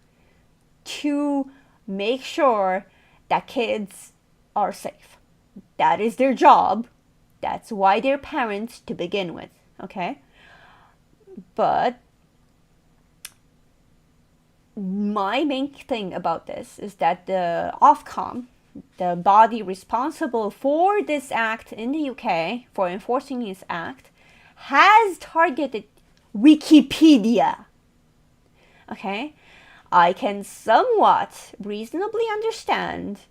to make sure that kids are safe. That is their job. That's why they're parents to begin with, okay? But my main thing about this is that the Ofcom, the body responsible for this act in the UK, for enforcing this act, has targeted Wikipedia. Okay? I can somewhat reasonably understand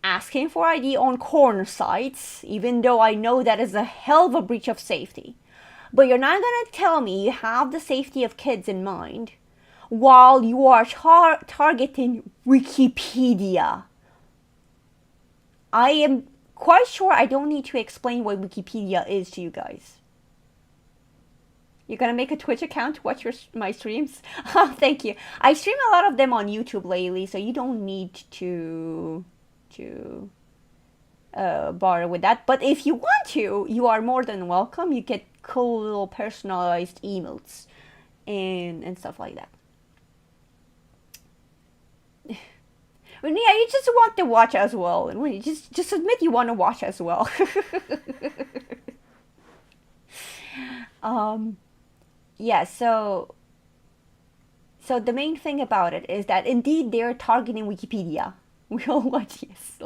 asking for ID on corner sites, even though I know that is a hell of a breach of safety. But you're not gonna tell me you have the safety of kids in mind while you are targeting Wikipedia. I am quite sure I don't need to explain what Wikipedia is to you guys. You're gonna make a Twitch account to watch my streams? Thank you. I stream a lot of them on YouTube lately, so you don't need to bother with that. But if you want to, you are more than welcome. You get cool little personalized emotes and stuff like that. Yeah, you just want to watch as well, and just admit you want to watch as well. Yeah, so the main thing about it is that indeed they're targeting Wikipedia. We all watch, yes.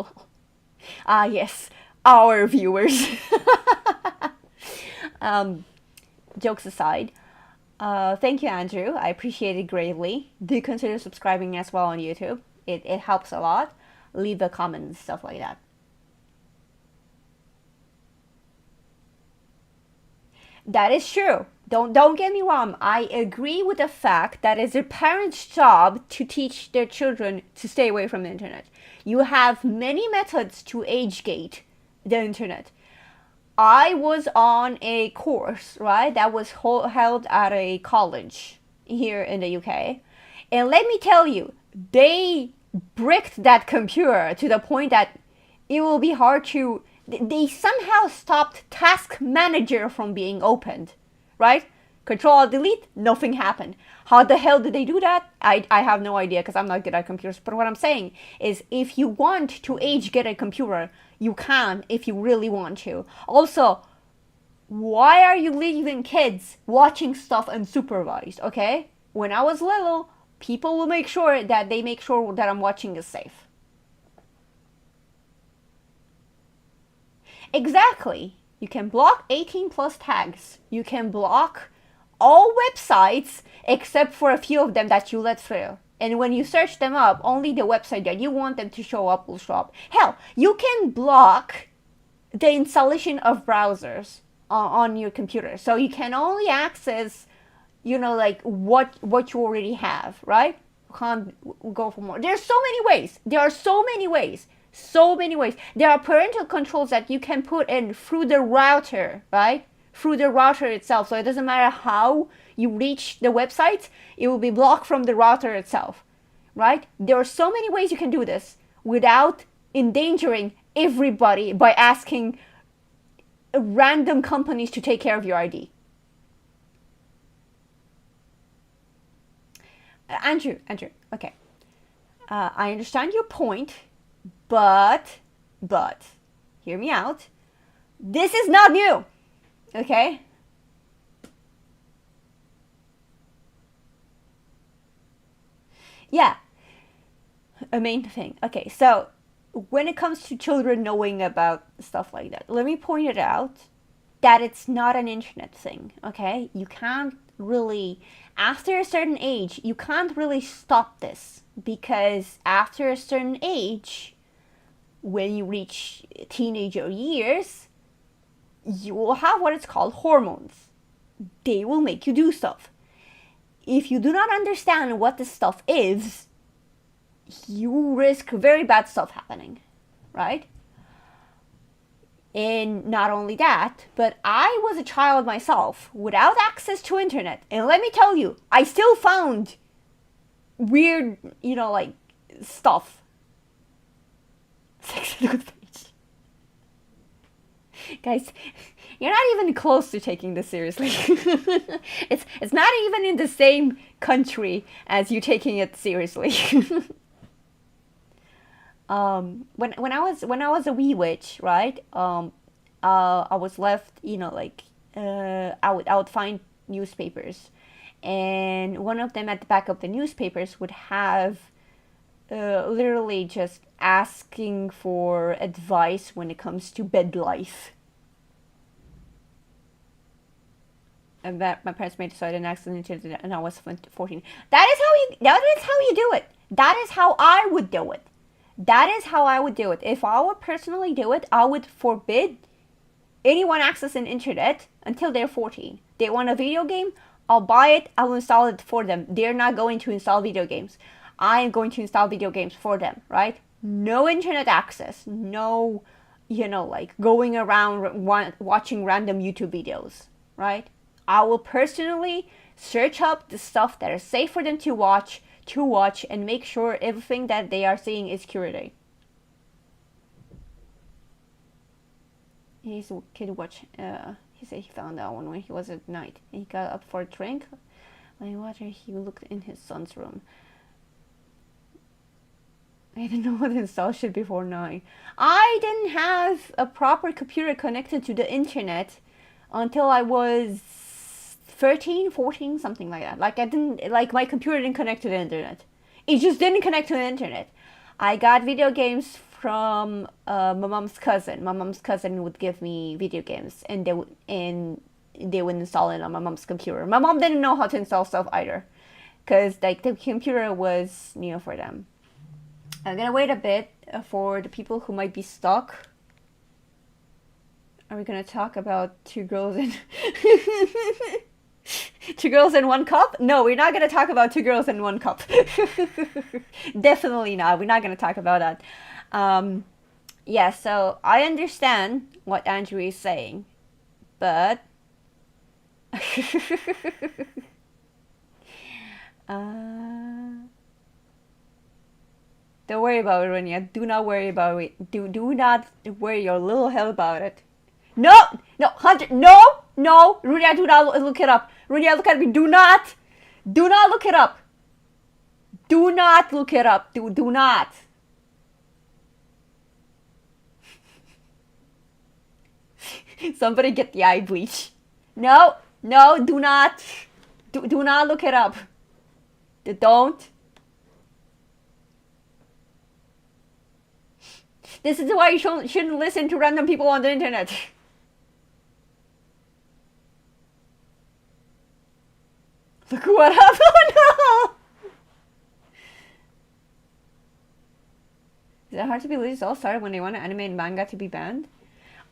Yes, our viewers. Jokes aside, thank you, Andrew. I appreciate it greatly. Do consider subscribing as well on YouTube. It helps a lot. Leave a comment and stuff like that. That is true. Don't get me wrong. I agree with the fact that it's their parents' job to teach their children to stay away from the internet. You have many methods to age gate the internet. I was on a course, right, that was held at a college here in the UK. And let me tell you, they bricked that computer to the point that it will be hard to... They somehow stopped Task Manager from being opened, right? Control-Delete, nothing happened. How the hell did they do that? I have no idea because I'm not good at computers. But what I'm saying is if you want to age get a computer, you can if you really want to. Also, why are you leaving kids watching stuff unsupervised, okay? When I was little, people will make sure that I'm watching is safe. Exactly. You can block 18 plus tags. You can block all websites except for a few of them that you let through. And when you search them up, only the website that you want them to show up will show up. Hell, you can block the installation of browsers on your computer. So you can only access, like what you already have, right? You can't go for more. There's so many ways. There are so many ways. So many ways. There are parental controls that you can put in through the router, right? Through the router itself. So it doesn't matter how you reach the website, it will be blocked from the router itself, right? There are so many ways you can do this without endangering everybody by asking random companies to take care of your ID. Andrew, okay. I understand your point, but, hear me out. This is not new, okay? Yeah, a main thing. Okay, so when it comes to children knowing about stuff like that, let me point it out that it's not an internet thing, okay? You can't really, after a certain age, you can't really stop this, because after a certain age, when you reach teenager years, you will have what is called hormones. They will make you do stuff. If you do not understand what this stuff is, you risk very bad stuff happening, right? And not only that, but I was a child myself without access to internet. And let me tell you, I still found weird, like stuff. Sex Educate page. Guys, you're not even close to taking this seriously. It's not even in the same country as you taking it seriously. When I was a wee witch, right? I was left, I would find newspapers, and one of them at the back of the newspapers would have literally just asking for advice when it comes to bed life. And that my parents made, so I didn't accidentally into it, and I was 14. That is how you do it. That is how I would do it. That is how I would do it. If I would personally do it, I would forbid anyone accessing internet until they're 14. They want a video game, I'll buy it, I'll install it for them. They're not going to install video games. I am going to install video games for them, right? No internet access. No, going around watching random YouTube videos, right? I will personally search up the stuff that is safe for them to watch, and make sure everything that they are seeing is curated. His kid watch. He said he found that one when he was at night. He got up for a drink. Like water, he looked in his son's room. I didn't know what to install shit before 9. I didn't have a proper computer connected to the internet until I was 13, 14, something like that. My computer didn't connect to the internet. It just didn't connect to the internet. I got video games from my mom's cousin. My mom's cousin would give me video games, and they would install it on my mom's computer. My mom didn't know how to install stuff either, because the computer was new for them. I'm gonna wait a bit for the people who might be stuck. Are we gonna talk about two girls in two girls in one cup? No, we're not gonna talk about two girls in one cup. Definitely not. We're not gonna talk about that. Yeah, so I understand what Andrew is saying, but don't worry about it, Rania. Do not worry about it. Do not worry your little head about it. No, Hunter, no, Runia, do not look it up. Runia, look at me. Do not look it up. Do not look it up. Do not. Somebody get the eye bleach. No, do not. Do not look it up. Don't. This is why you shouldn't listen to random people on the internet. Look what happened. Oh, no. Is it hard to believe this all started when they want anime and manga to be banned?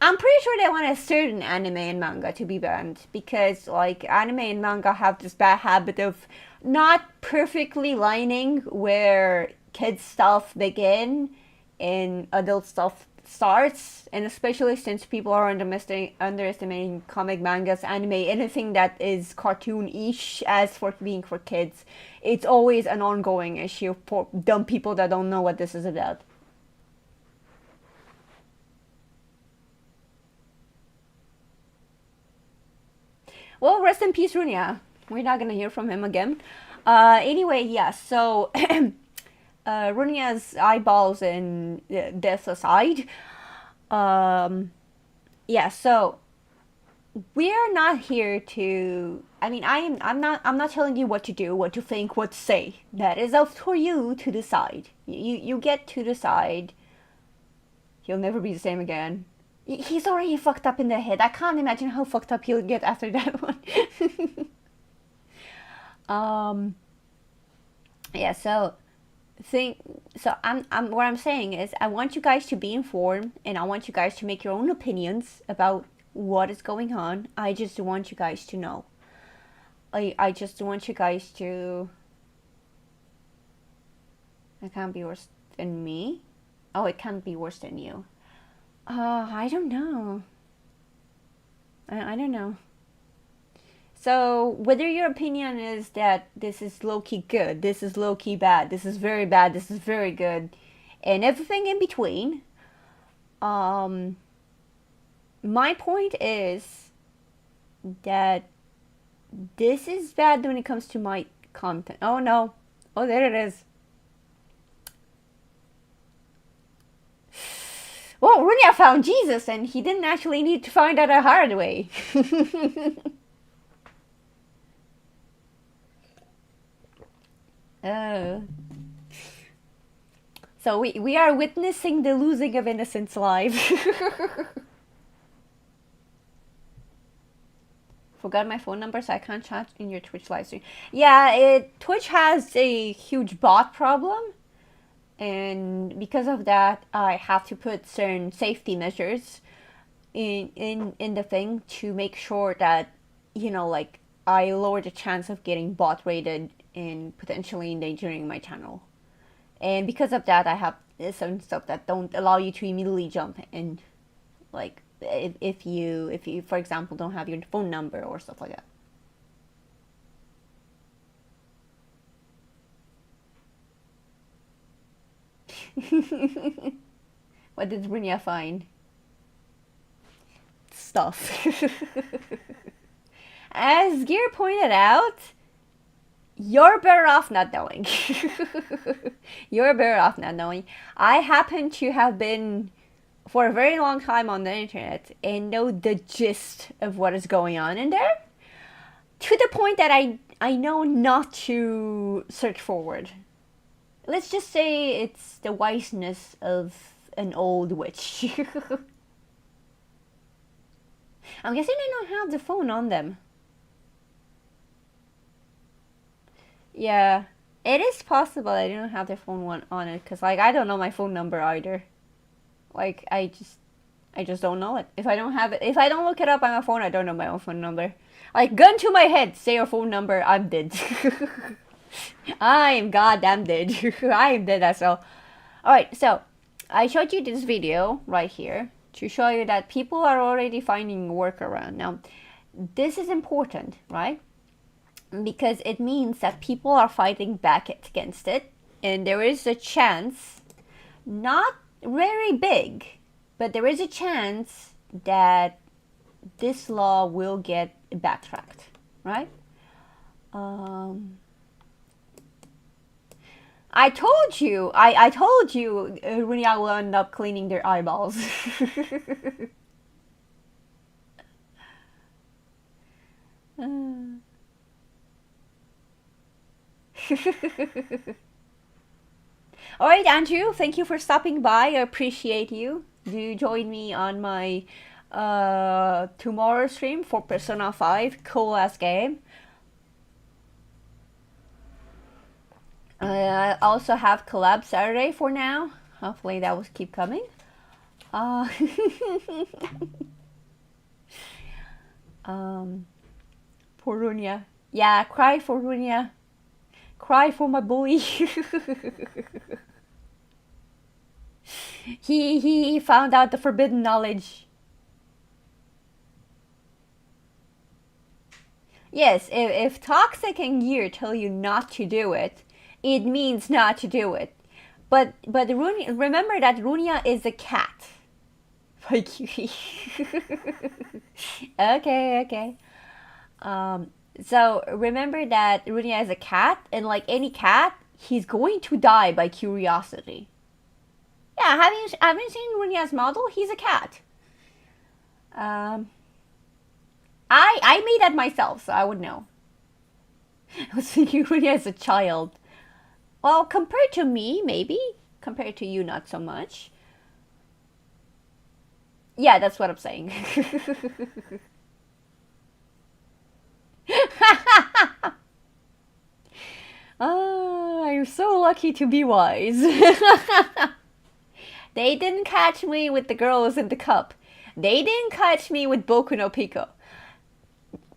I'm pretty sure they want a certain anime and manga to be banned because, like, anime and manga have this bad habit of not perfectly lining where kids stuff begin and adult stuff starts, and especially since people are underestimating comic, mangas, anime, anything that is cartoon-ish as for being for kids. It's always an ongoing issue for dumb people that don't know what this is about. Well, rest in peace, Runia. We're not gonna hear from him again. Anyway, yeah, so Runia's eyeballs and death aside, yeah, so we're not here to, I mean, I'm not telling you what to do, what to think, what to say. That is up for you to decide. You get to decide. He'll never be the same again. He's already fucked up in the head. I can't imagine how fucked up he'll get after that one. Yeah, so what I'm saying is I want you guys to be informed and I want you guys to make your own opinions about what is going on. I just want you guys to know. I just want you guys to... It can't be worse than me. Oh, it can't be worse than you. I don't know. I don't know. So, whether your opinion is that this is low-key good, this is low-key bad, this is very bad, this is very good, and everything in between, my point is that this is bad when it comes to my content. Oh no. Oh, there it is. Well, Runia found Jesus, and he didn't actually need to find out a hard way. So we are witnessing the losing of innocence live. Forgot my phone number, so I can't chat in your Twitch live stream. Yeah, Twitch has a huge bot problem. And because of that, I have to put certain safety measures in the thing to make sure that, you know, like, I lower the chance of getting bot rated and potentially endangering my channel. And because of that, I have certain stuff that don't allow you to immediately jump in, like, if you, for example, don't have your phone number or stuff like that. What did Runia find? Stuff. As Gear pointed out, you're better off not knowing. You're better off not knowing. I happen to have been for a very long time on the internet and know the gist of what is going on in there, to the point that I know not to search forward. Let's just say it's the wiseness of an old witch. I'm guessing they don't have the phone on them. Yeah, it is possible I don't have their phone on it, because, like, I don't know my phone number either. Like, I just don't know it. If I don't have it, if I don't look it up on my phone, I don't know my own phone number. Like, gun to my head, say your phone number, I'm dead. I am goddamn dead. I am dead as well. Alright, so I showed you this video right here to show you that people are already finding a workaround. Now, this is important, right? Because it means that people are fighting back against it, and there is a chance, not very big, but there is a chance that this law will get backtracked, right? I told you, I told you, Runia will end up cleaning their eyeballs. Alright, Andrew, thank you for stopping by. I appreciate you. Do join me on my tomorrow stream for Persona 5. Cool ass game. I also have collab Saturday for now. Hopefully that will keep coming. Uh, Poor Runia. Yeah, cry for Runia. Cry for my boy. He found out the forbidden knowledge. Yes, if Toxic and Gear tell you not to do it, it means not to do it. But Runia, remember that Runia is a cat. Like, okay. So remember that Runia is a cat, and like any cat, he's going to die by curiosity. Yeah, haven't you seen Runia's model? He's a cat. I made that myself, so I would know. I was thinking Runia as a child. Well, compared to me, maybe. Compared to you, not so much. Yeah, that's what I'm saying. I'm so lucky to be wise. They didn't catch me with the girls in the cup. They didn't catch me with Boku no Pico.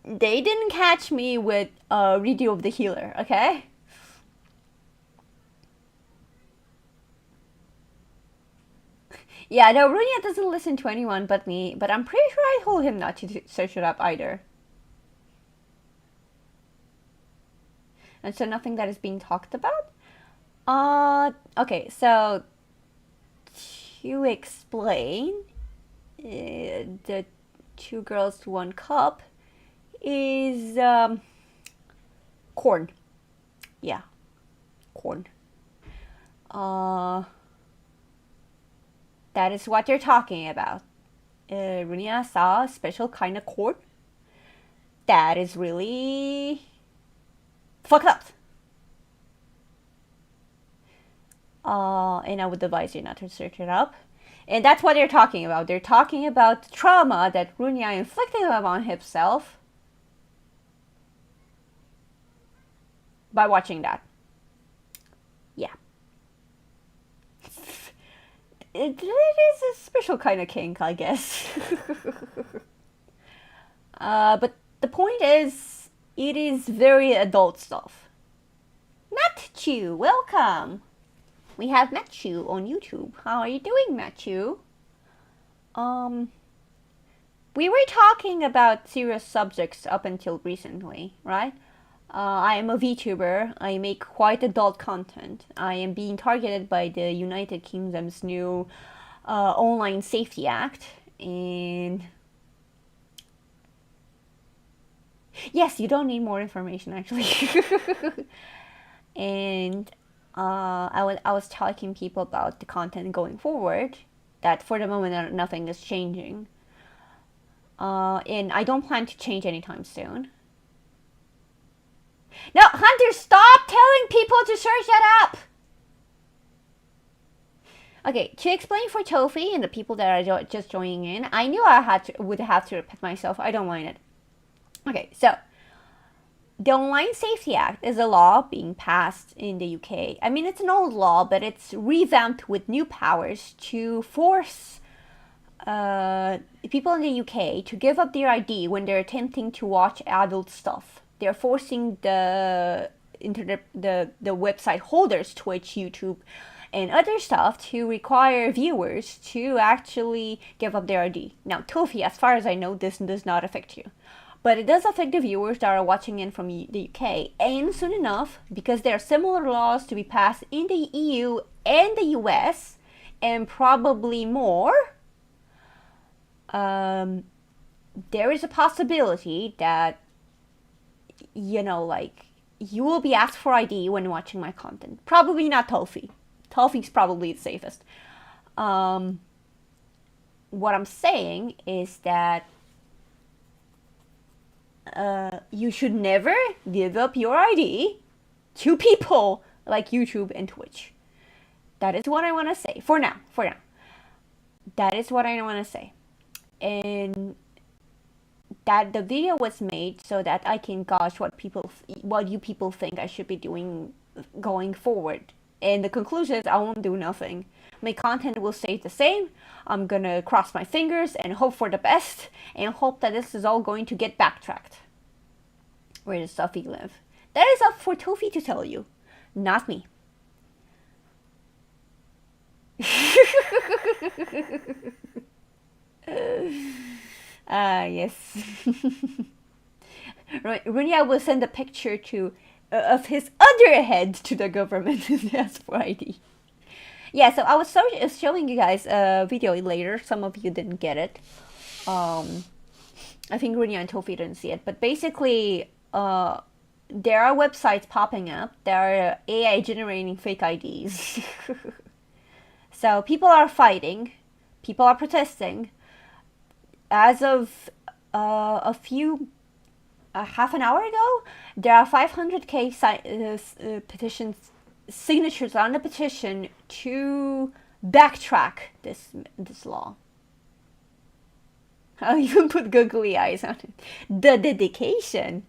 They didn't catch me with Ryu of the Healer, okay? Yeah, no, Runia doesn't listen to anyone but me, but I'm pretty sure I told him not to search it up either. And so nothing that is being talked about? Okay, so to explain, the two girls to one cup is corn. Yeah, corn. That is what they're talking about. Runia saw a special kind of corn that is really fucked up. And I would advise you not to search it up. And that's what they're talking about. They're talking about the trauma that Runia inflicted upon himself by watching that. Yeah. It is a special kind of kink, I guess. But the point is, it is very adult stuff. Matthew, welcome! We have Matthew on YouTube. How are you doing, Matthew? We were talking about serious subjects up until recently, right? I am a VTuber. I make quite adult content. I am being targeted by the United Kingdom's new Online Safety Act, and yes, you don't need more information actually. And I was talking people about the content going forward. That for the moment nothing is changing, and I don't plan to change anytime soon. No, Hunter, stop telling people to search that up! Okay, to explain for Tofi and the people that are just joining in, I knew I would have to repeat myself. I don't mind it. Okay, so the Online Safety Act is a law being passed in the UK. I mean, it's an old law, but it's revamped with new powers to force people in the UK to give up their ID when they're attempting to watch adult stuff. They're forcing the internet, the website holders, Twitch, YouTube, and other stuff, to require viewers to actually give up their ID. Now, Tofi, as far as I know, this does not affect you. But it does affect the viewers that are watching in from the UK. And soon enough, because there are similar laws to be passed in the EU and the US, and probably more, there is a possibility that, you know, like, you will be asked for ID when watching my content. Probably not Tofi. Tofi's probably the safest. What I'm saying is that you should never give up your ID to people like YouTube and Twitch. That is what I want to say. For now. That is what I want to say. And that the video was made so that I can gauge what you people think I should be doing going forward. And the conclusion is I won't do nothing. My content will stay the same. I'm gonna cross my fingers and hope for the best and hope that this is all going to get backtracked. Where does Sophie live? That is up for Tofi to tell you, not me. Yes. Runia will send a picture of his other head to the government and ask for ID. Yeah, so I was showing you guys a video later. Some of you didn't get it. I think Runia and Tofi didn't see it. But basically, there are websites popping up. There are AI generating fake IDs. So people are fighting. People are protesting. As of half an hour ago, there are 500k petitions signatures on the petition to backtrack this law. I'll even put googly eyes on it. The dedication.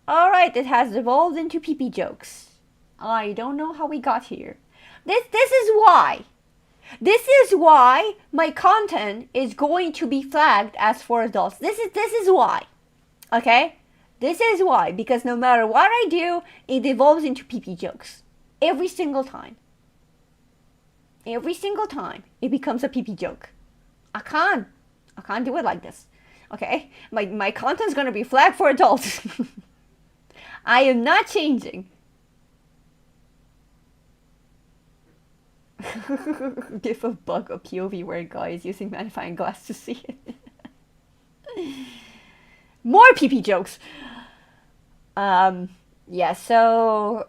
Alright, it has evolved into pee-pee jokes. I don't know how we got here. This is why. This is why my content is going to be flagged as for adults. This is why. Okay? This is why. Because no matter what I do, it evolves into pee-pee jokes. Every single time. Every single time it becomes a pee-pee joke. I can't do it like this. Okay? My content's gonna be flagged for adults. I am not changing. Give a bug a POV where a guy is using magnifying glass to see it. More pee-pee jokes. Yeah, so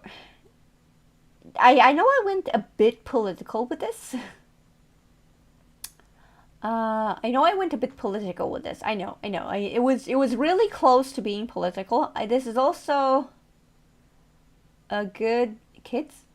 I know I went a bit political with this. I know I went a bit political with this. I know. It was really close to being political. This is also a good kids.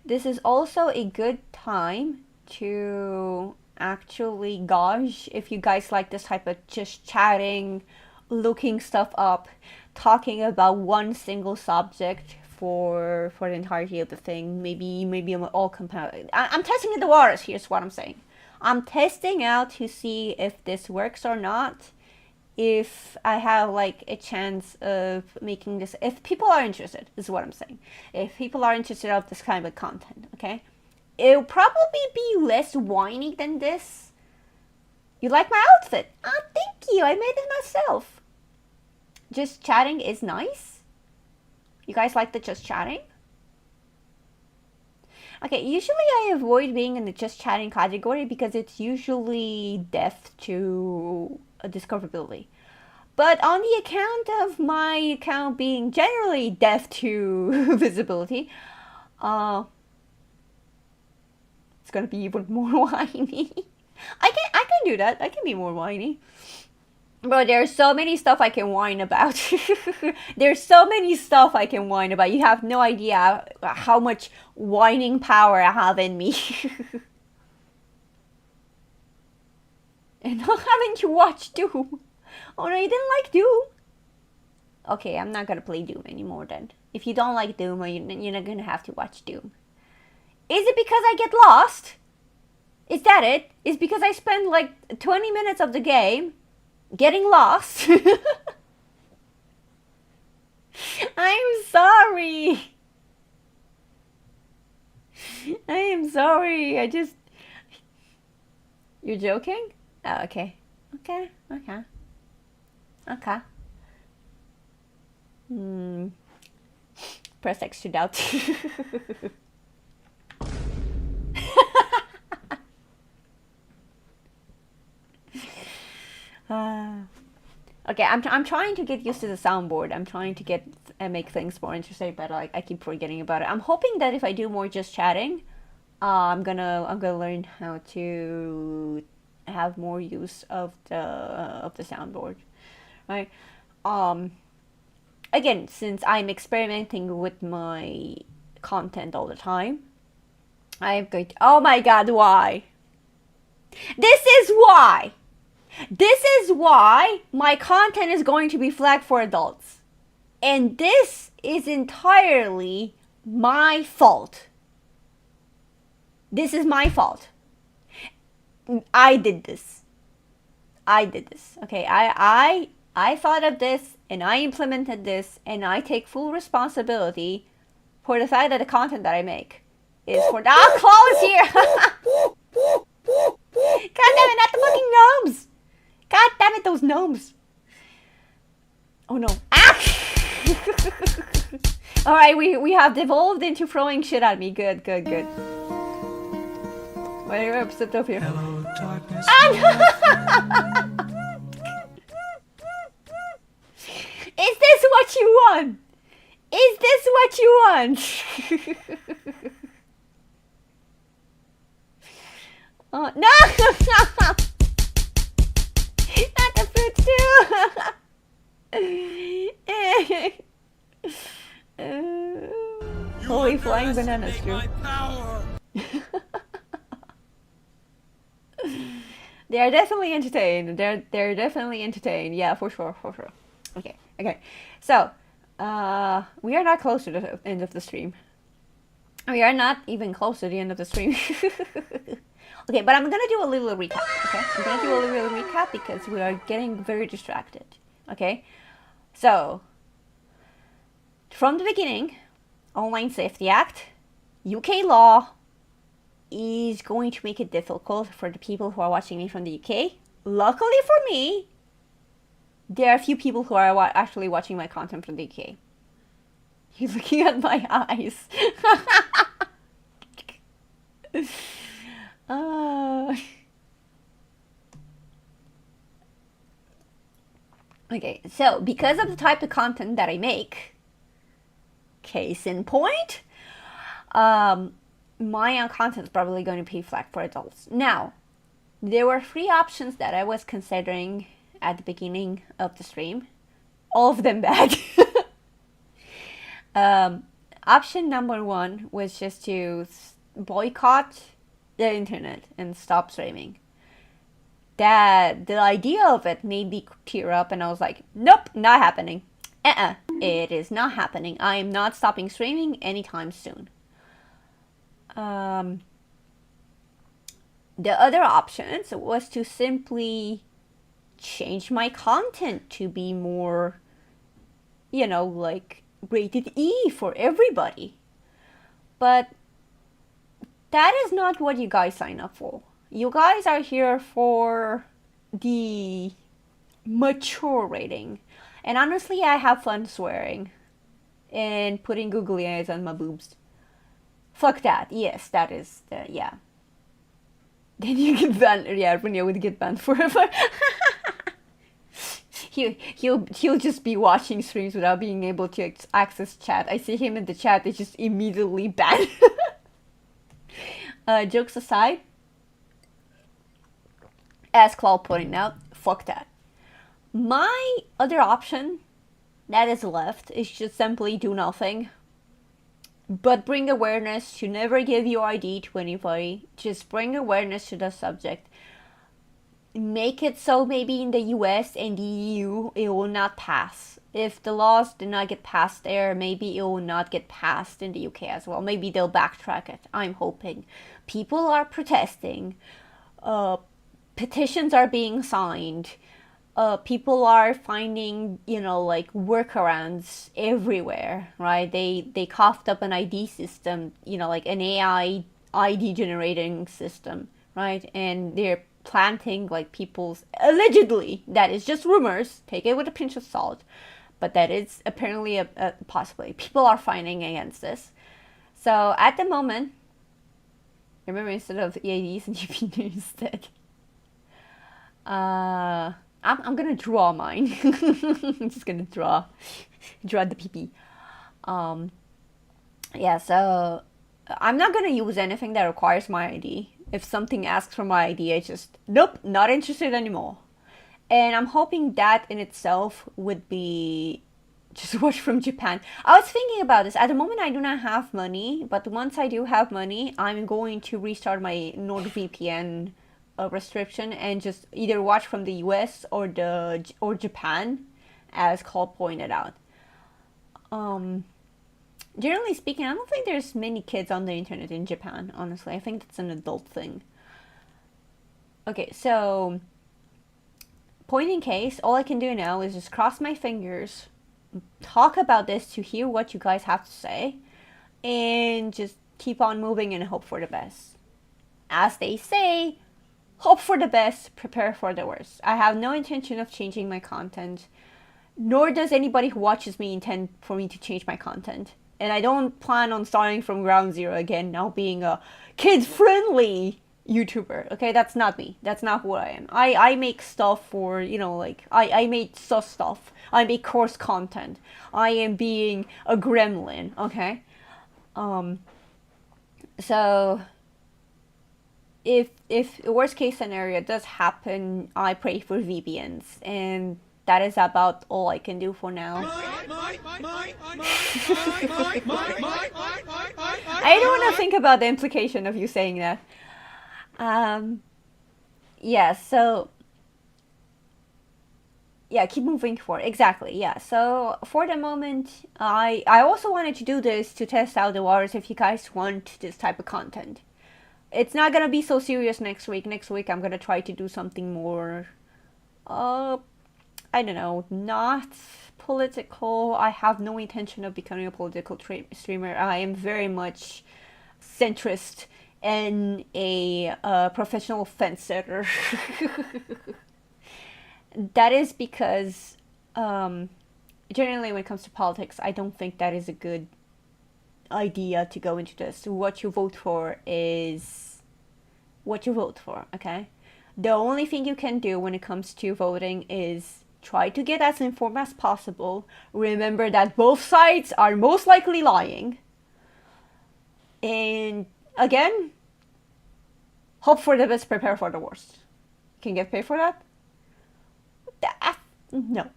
This is also a good time to actually gauge if you guys like this type of just chatting, looking stuff up, talking about one single subject for the entirety of the thing. Maybe I'm all compound. I'm testing the waters. Here's what I'm saying. I'm testing out to see if this works or not. If I have like a chance of making this, if people are interested, is what I'm saying. If people are interested of this kind of content, okay? It'll probably be less whiny than this. You like my outfit? Ah, thank you. I made it myself. Just chatting is nice. You guys like the just chatting? Okay, usually I avoid being in the just chatting category because it's usually deaf to discoverability. But on the account of my account being generally deaf to visibility, it's gonna be even more whiny. I can do that. I can be more whiny. Bro, there's so many stuff I can whine about. There's so many stuff I can whine about. You have no idea how much whining power I have in me. And not having to watch Doom. Oh no, you didn't like Doom? Okay, I'm not gonna play Doom anymore then. If you don't like Doom, you're not gonna have to watch Doom. Is it because I get lost? Is that it? Is because I spend like 20 minutes of the game getting lost? I'm sorry. I am sorry. You're joking? Oh, okay. Okay. Press X to doubt. Okay, I'm trying to get used to the soundboard. I'm trying to get make things more interesting, but like I keep forgetting about it. I'm hoping that if I do more just chatting, I'm gonna learn how to have more use of the soundboard, right? Again, since I'm experimenting with my content all the time, I'm going to, oh my god, why? This is why! This is why my content is going to be flagged for adults. And this is entirely my fault. This is my fault. I did this. Okay, I thought of this and I implemented this, and I take full responsibility for the fact that the content that I make is for the claws here. God damn it, not the fucking gnomes. God damn it, those gnomes. Oh no. Ah! Alright, we have devolved into throwing shit at me. Good. Wait, sit up here. Hello, darkness. Is this what you want? Is this what you want? Oh, no! Not the fruit too! Holy flying bananas, Drew. They are definitely entertained. They're definitely entertained. Yeah, for sure. Okay. So, we are not close to the end of the stream. We are not even close to the end of the stream. Okay, but I'm gonna do a little recap. Okay, I'm gonna do a little recap because we are getting very distracted. Okay, so from the beginning, Online Safety Act, UK law is going to make it difficult for the people who are watching me from the UK. Luckily for me, there are a few people who are actually watching my content from the UK. He's looking at my eyes. Okay, so because of the type of content that I make, case in point, my content is probably going to be flagged for adults. Now, there were 3 options that I was considering at the beginning of the stream. All of them bad. Option number 1 was just to boycott the internet and stop streaming. That the idea of it made me tear up, and I was like, nope, not happening. It is not happening. I am not stopping streaming anytime soon. The other option was to simply change my content to be more, like rated E for everybody. But that is not what you guys sign up for. You guys are here for the mature rating. And honestly, I have fun swearing and putting googly eyes on my boobs. Fuck that. Yes, that is, yeah. Then you get banned. Yeah, Rene would get banned forever. He'll just be watching streams without being able to access chat. I see him in the chat, they just immediately ban. Jokes aside, as Claude pointed out, fuck that. My other option that is left is just simply do nothing, but bring awareness to never give your ID to anybody. Just bring awareness to the subject. Make it so maybe in the US and the EU it will not pass. If the laws do not get passed there, maybe it will not get passed in the UK as well. Maybe they'll backtrack it. I'm hoping. People are protesting. Petitions are being signed. People are finding, like workarounds everywhere, right? They coughed up an ID system, like an AI ID generating system, right? And they're planting like people's, allegedly, that is just rumors, take it with a pinch of salt, but that is apparently a possibility. People are fighting against this. So at the moment, remember, instead of EADs and GP instead, I'm gonna draw mine. I'm just gonna draw the PP. Yeah, so I'm not gonna use anything that requires my ID. If something asks for my ID, I just, nope, not interested anymore. And I'm hoping that in itself would be just watch from Japan. I was thinking about this. At the moment, I do not have money, but once I do have money, I'm going to restart my NordVPN restriction and just either watch from the US or Japan, as Cole pointed out. Generally speaking, I don't think there's many kids on the internet in Japan, honestly. I think that's an adult thing. Okay, so point in case, all I can do now is just cross my fingers, talk about this to hear what you guys have to say, and just keep on moving and hope for the best. As they say, hope for the best, prepare for the worst. I have no intention of changing my content, nor does anybody who watches me intend for me to change my content. And I don't plan on starting from ground zero again, now being a kid-friendly YouTuber. Okay, that's not me. That's not who I am. I make stuff for, you know, like, I make sus stuff. I make course content. I am being a gremlin, okay? So if the worst case scenario does happen, I pray for VPNs, and that is about all I can do for now. I don't want to think about the implication of you saying that. Yeah, so yeah, keep moving forward. Exactly, yeah. So for the moment, I also wanted to do this to test out the waters if you guys want this type of content. It's not gonna be so serious next week. Next week I'm gonna try to do something more, I don't know, not political. I have no intention of becoming a political streamer. I am very much centrist and a professional fence sitter. That is because generally when it comes to politics, I don't think that is a good idea to go into this. What you vote for is what you vote for, okay? The only thing you can do when it comes to voting is try to get as informed as possible. Remember that both sides are most likely lying. And again, hope for the best, prepare for the worst. Can you get paid for that? No.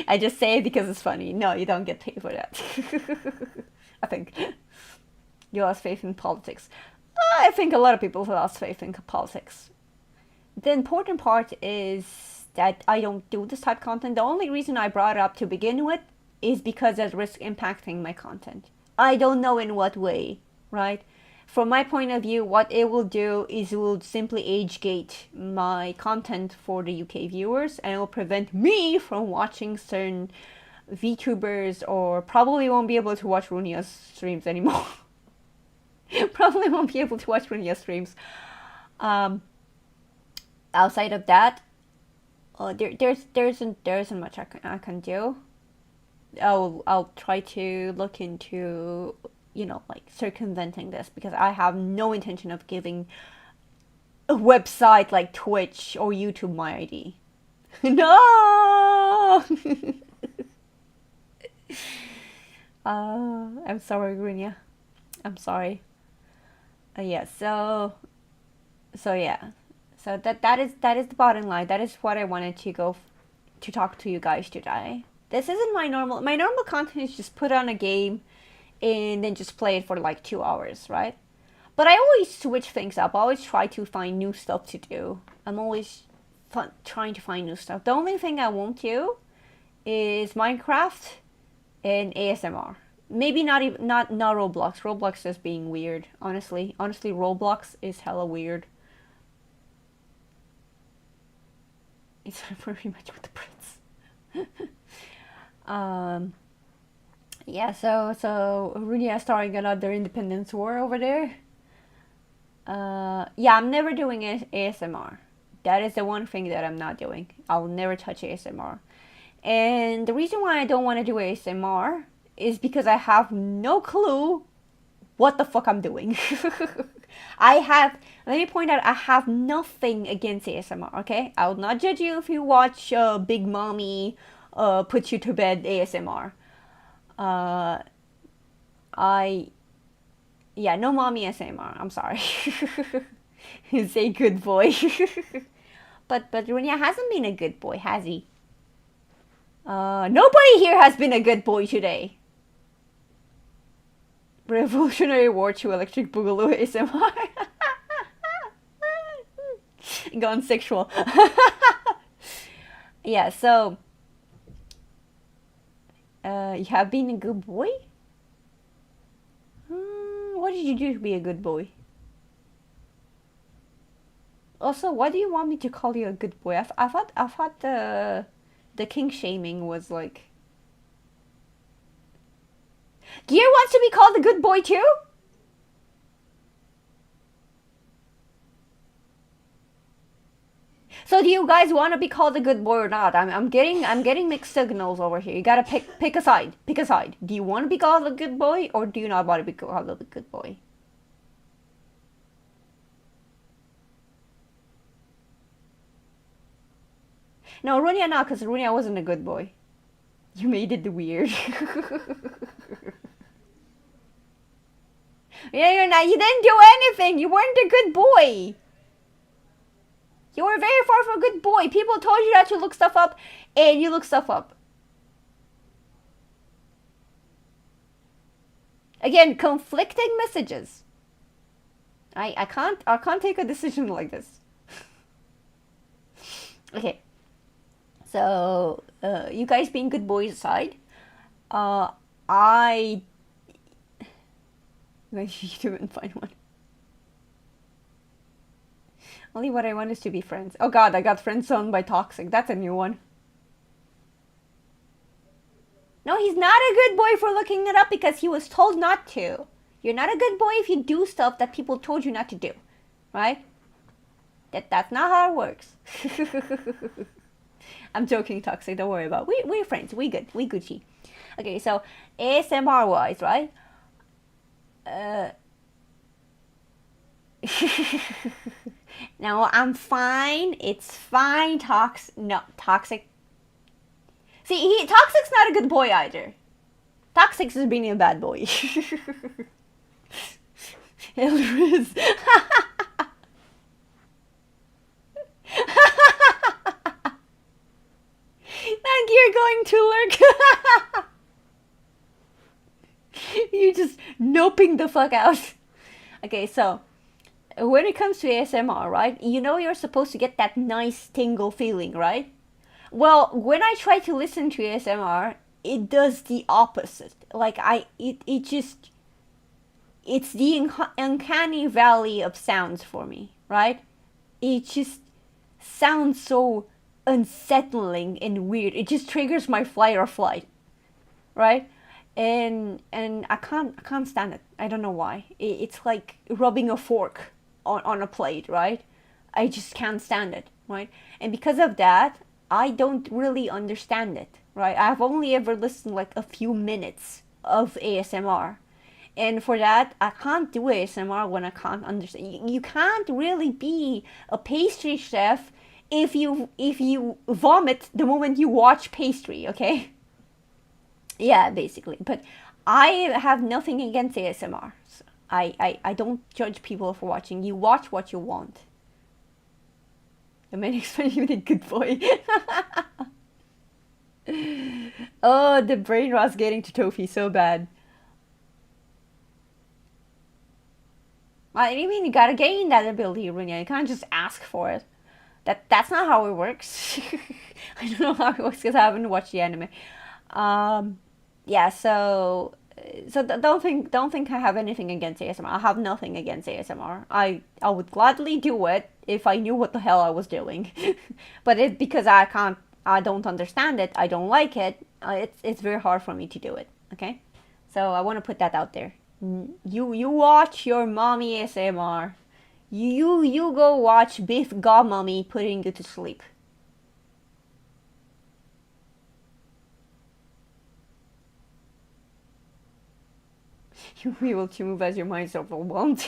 I just say it because it's funny. No, you don't get paid for that. I think you lost faith in politics. I think a lot of people lost faith in politics. The important part is that I don't do this type of content. The only reason I brought it up to begin with is because there's risk impacting my content. I don't know in what way, right? From my point of view, what it will do is it will simply age gate my content for the UK viewers, and it will prevent me from watching certain VTubers, or probably won't be able to watch Runia's streams anymore. Probably won't be able to watch Runia's streams. Outside of that, there isn't much I can do. I'll try to look into, you know, like circumventing this, because I have no intention of giving a website like Twitch or YouTube my ID. No! I'm sorry, Grunia. I'm sorry. Yeah, so yeah. So that is the bottom line. That is what I wanted to talk to you guys today. This isn't my normal content is just put on a game and then just play it for like 2 hours, right? But I always switch things up. I always try to find new stuff to do. I'm always trying to find new stuff. The only thing I won't do is Minecraft and ASMR. Maybe not Roblox. Roblox is being weird. Honestly, Roblox is hella weird. It's very much with the Prince. Yeah, so Runia starting another independence war over there. Yeah, I'm never doing ASMR. That is the one thing that I'm not doing. I'll never touch ASMR. And the reason why I don't want to do ASMR is because I have no clue what the fuck I'm doing. Let me point out, I have nothing against ASMR, okay? I will not judge you if you watch Big Mommy put you to bed ASMR. Yeah, no mommy ASMR, I'm sorry. He's a good boy. But Runia hasn't been a good boy, has he? Nobody here has been a good boy today. Revolutionary War 2 Electric Boogaloo ASMR. Gone sexual. Yeah, so you have been a good boy? What did you do to be a good boy? Also, why do you want me to call you a good boy? I thought the king shaming was like. Gear wants to be called a good boy too? So do you guys want to be called a good boy or not? I'm getting mixed signals over here. You gotta pick a side. Pick a side. Do you want to be called a good boy or do you not want to be called a good boy? No, Runia not, because Runia wasn't a good boy. You made it weird. Yeah, you're not. You didn't do anything. You weren't a good boy. You were very far from a good boy. People told you that to look stuff up, and you look stuff up. Again, conflicting messages. I can't take a decision like this. Okay. So, you guys being good boys aside, I maybe you didn't find one. Only what I want is to be friends. Oh god, I got friend zoned by Toxic. That's a new one. No, he's not a good boy for looking it up because he was told not to. You're not a good boy if you do stuff that people told you not to do. Right? That's not how it works. I'm joking, Toxic. Don't worry about it. We're friends. We good. We Gucci. Okay, so ASMR wise, right? No, I'm fine. It's fine. Toxic. See, Toxic's not a good boy either. Toxic's is being a bad boy. Elriz. Thank you're going to lurk. You're just noping the fuck out. Okay, so when it comes to ASMR, right? You know you're supposed to get that nice tingle feeling, right? Well, when I try to listen to ASMR, it does the opposite. Like it's the uncanny valley of sounds for me, right? It just sounds so unsettling and weird. It just triggers my flight or flight, right? And I can't stand it. I don't know why. It's like rubbing a fork on a plate, right? I just can't stand it, right? And because of that, I don't really understand it, right? I've only ever listened like a few minutes of ASMR. And for that, I can't do ASMR when I can't understand. You can't really be a pastry chef if you vomit the moment you watch pastry, okay? Yeah, basically. But I have nothing against ASMR. So I don't judge people for watching. You watch what you want. The man explained you did good boy. Oh, the brain was getting to Tofi so bad. I mean, you gotta gain that ability, Runia. You can't just ask for it. That's not how it works. I don't know how it works because I haven't watched the anime. Yeah, so don't think I have anything against ASMR. I have nothing against ASMR. I would gladly do it if I knew what the hell I was doing. But it's because I don't understand it, I don't like it, it's very hard for me to do it, okay? So I want to put that out there. You watch your mommy ASMR. You go watch Biff Godmommy putting you to sleep. You'll be able to move as your mind's overwhelmed.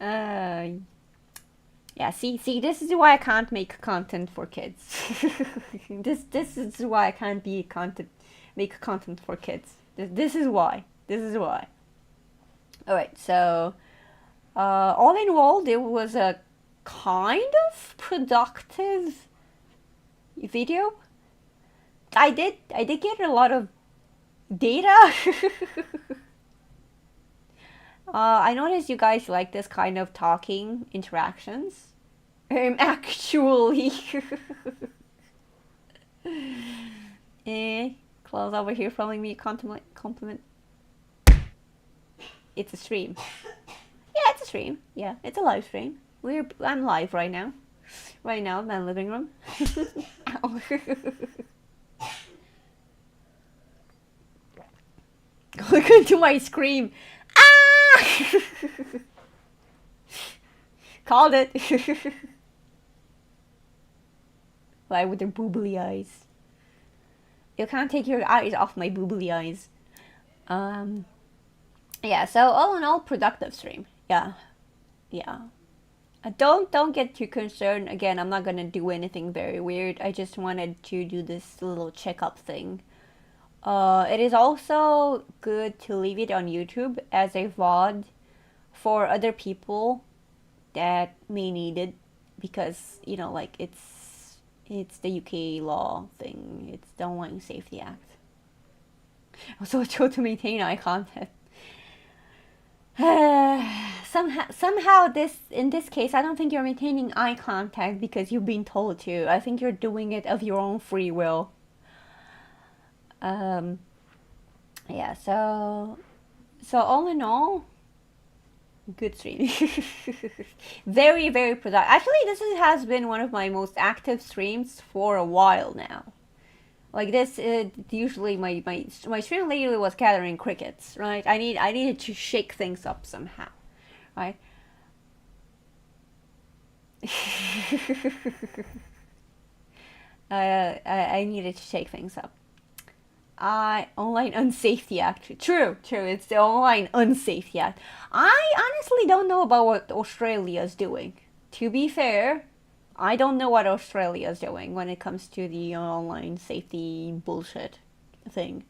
Yeah, see, this is why I can't make content for kids. This is why I can't make content for kids. This is why. Alright, so all in all, there was a kind of productive video. I did get a lot of data. I noticed you guys like this kind of talking interactions. Actually. Close over here following me compliment. It's a stream. Yeah, it's a stream. Yeah, it's a live stream. I'm live right now. Right now in my living room. Ow. Look into my scream. Ah! Called it. Why with their boobly eyes? You can't take your eyes off my boobly eyes. Yeah, so all in all, productive stream. Yeah. Don't get too concerned. Again, I'm not gonna do anything very weird. I just wanted to do this little checkup thing. It is also good to leave it on YouTube as a VOD for other people that may need it, because you know, like it's the UK law thing. It's the Online Safety Act. Also, to maintain eye contact. Somehow in this case, I don't think you're maintaining eye contact because you've been told to. I think you're doing it of your own free will. Yeah, so all in all, good stream. Very, very productive. Actually, has been one of my most active streams for a while now. Like this, usually my stream lately was gathering crickets, right? I needed to shake things up somehow, right? I needed to shake things up. Online Unsafety Act. True. It's the Online Unsafety Act. I honestly don't know about what Australia's doing. To be fair, I don't know what Australia's doing when it comes to the online safety bullshit thing.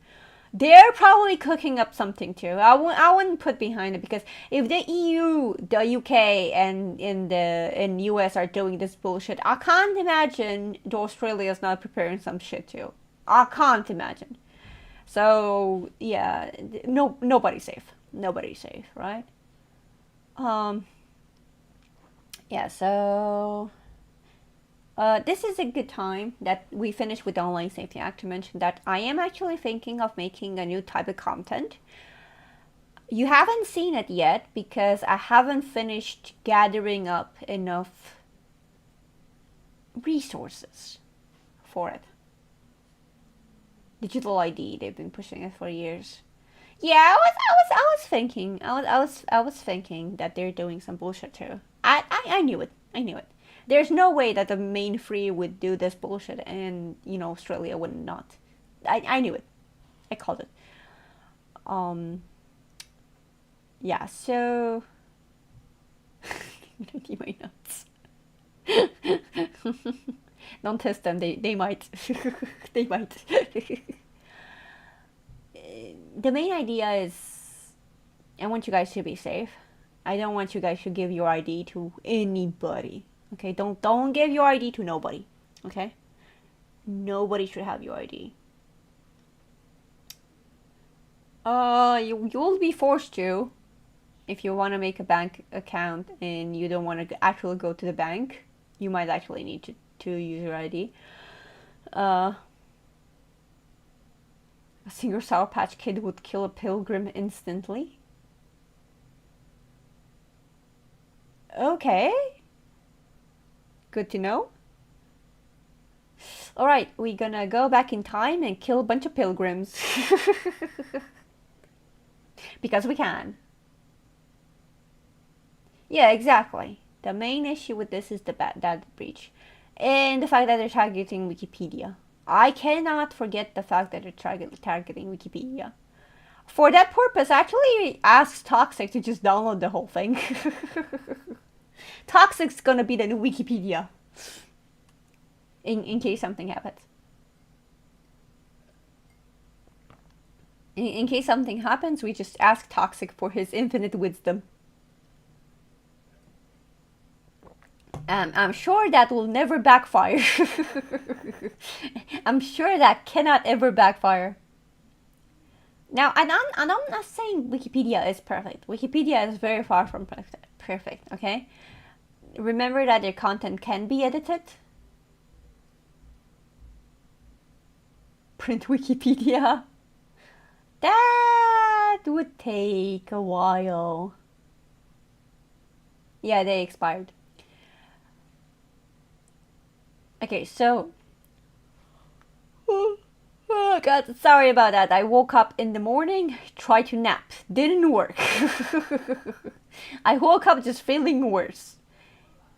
They're probably cooking up something too. I wouldn't put behind it, because if the EU, the UK, and in US are doing this bullshit, I can't imagine the Australia's not preparing some shit too. I can't imagine. So yeah, nobody's safe. Nobody's safe, right? Yeah. So this is a good time that we finish with the Online Safety Act to mention that I am actually thinking of making a new type of content. You haven't seen it yet because I haven't finished gathering up enough resources for it. Digital ID, they've been pushing it for years. Yeah, I was thinking that they're doing some bullshit too. I knew it. There's no way that the main free would do this bullshit and, you know, Australia would not. I knew it. I called it. Yeah, so my nuts. Don't test them. They might. They might. The main idea is I want you guys to be safe. I don't want you guys to give your ID to anybody. Okay? Don't give your ID to nobody. Okay? Nobody should have your ID. You'll be forced to, if you want to make a bank account and you don't want to actually go to the bank, you might actually need to use your ID. A single Sour Patch Kid would kill a pilgrim instantly. Okay. Good to know. Alright, we're gonna go back in time and kill a bunch of pilgrims. Because we can. Yeah, exactly. The main issue with this is the data breach. And the fact that they're targeting Wikipedia. I cannot forget the fact that they're targeting Wikipedia. For that purpose, I actually asked Toxic to just download the whole thing. Toxic's gonna be the new Wikipedia. In case something happens. In case something happens, we just ask Toxic for his infinite wisdom. I'm sure that will never backfire. I'm sure that cannot ever backfire. Now, and I'm not saying Wikipedia is perfect. Wikipedia is very far from perfect, okay? Remember that your content can be edited. Print Wikipedia. That would take a while. Yeah, they expired. Okay, so... Oh god, sorry about that. I woke up in the morning, tried to nap. Didn't work. I woke up just feeling worse.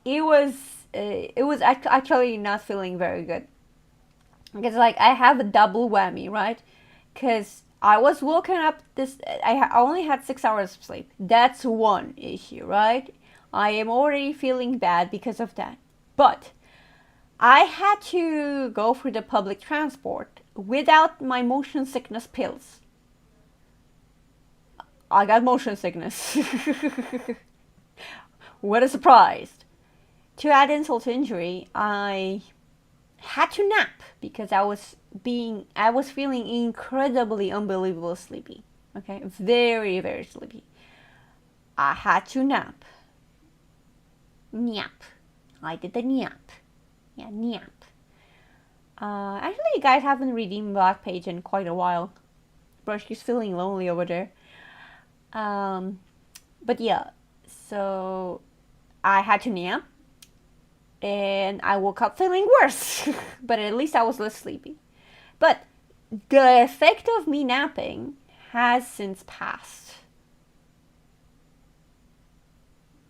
It was actually not feeling very good. Because like I have a double whammy, right? Because I was woken up I only had 6 hours of sleep. That's one issue, right? I am already feeling bad because of that. But I had to go through the public transport without my motion sickness pills. I got motion sickness. What a surprise. To add insult to injury, I had to nap because I was feeling incredibly unbelievable sleepy. Okay, very, very sleepy. I had to nap. Nap. I did the nap. Yeah, nap. Actually, you guys haven't redeemed Backpage in quite a while. Brushky's feeling lonely over there. But yeah, so I had to nap. And I woke up feeling worse. But at least I was less sleepy. But the effect of me napping has since passed.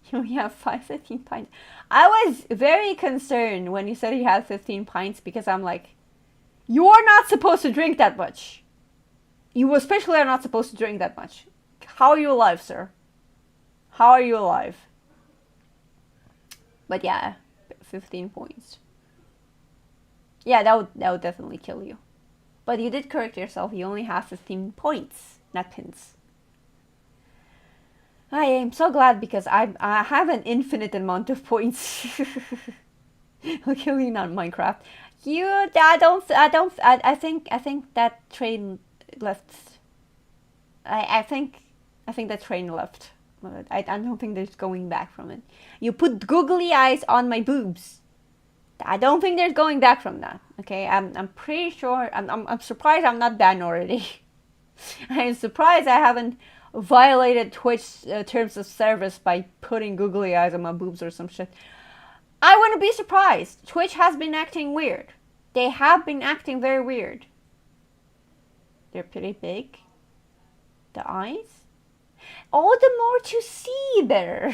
You only have 15 pints. I was very concerned when you said you had 15 pints because I'm like, you are not supposed to drink that much. You especially are not supposed to drink that much. How are you alive, sir? How are you alive? But yeah, 15 points. Yeah, that would definitely kill you. But you did correct yourself. You only have 15 points, not pins. I am so glad because I have an infinite amount of points. Luckily not Minecraft. I think that train left. I think that train left. I don't think there's going back from it. You put googly eyes on my boobs. I don't think there's going back from that. Okay, I'm pretty sure. I'm surprised I'm not banned already. I'm surprised I haven't violated Twitch terms of service by putting googly eyes on my boobs or some shit. I wouldn't be surprised. Twitch has been acting weird. They have been acting very weird. They're pretty big. The eyes. All the more to see better.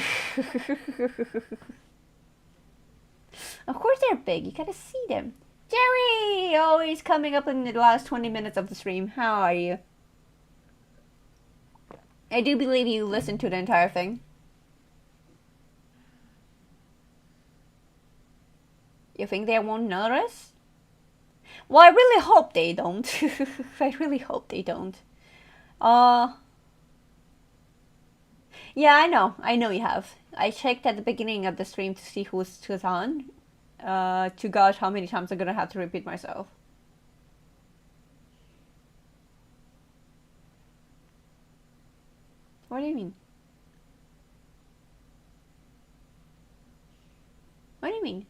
Of course they're big. You gotta see them. Jerry! Always coming up in the last 20 minutes of the stream. How are you? I do believe you listened to the entire thing. You think they won't notice? Well, I really hope they don't. I really hope they don't. Yeah, I know you have. I checked at the beginning of the stream to see who's on. To gauge how many times I'm gonna have to repeat myself. What do you mean? What do you mean?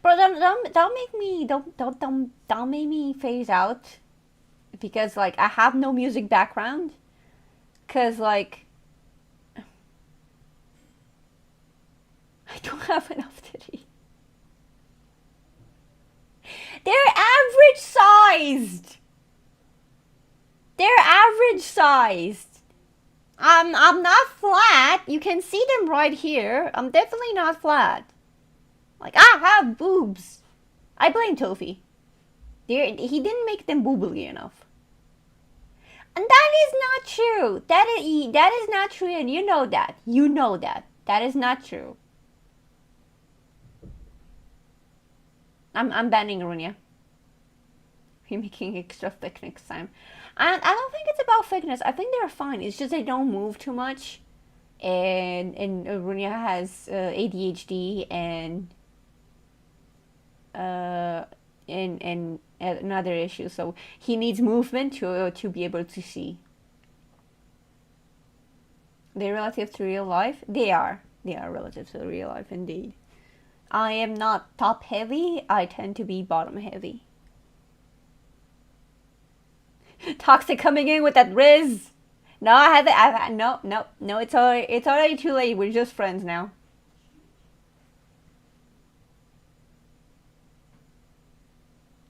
Bro, don't make me phase out. Because like I have no music background. Cause like I don't have enough titty. They're average sized. They're average sized. I'm not flat. You can see them right here. I'm definitely not flat. Like I have boobs. I blame Tofi. He didn't make them boobly enough. And that is not true. That is not true, and you know that. You know that. That is not true. I'm banning Runia. You're making extra thick next time. I don't think it's about thickness. I think they're fine. It's just they don't move too much. And Runia has ADHD and and another issue. So he needs movement to be able to see. They're relative to real life. They are. They are relative to real life indeed. I am not top heavy. I tend to be bottom heavy. Toxic coming in with that Riz. No, I haven't. No. It's already too late. We're just friends now.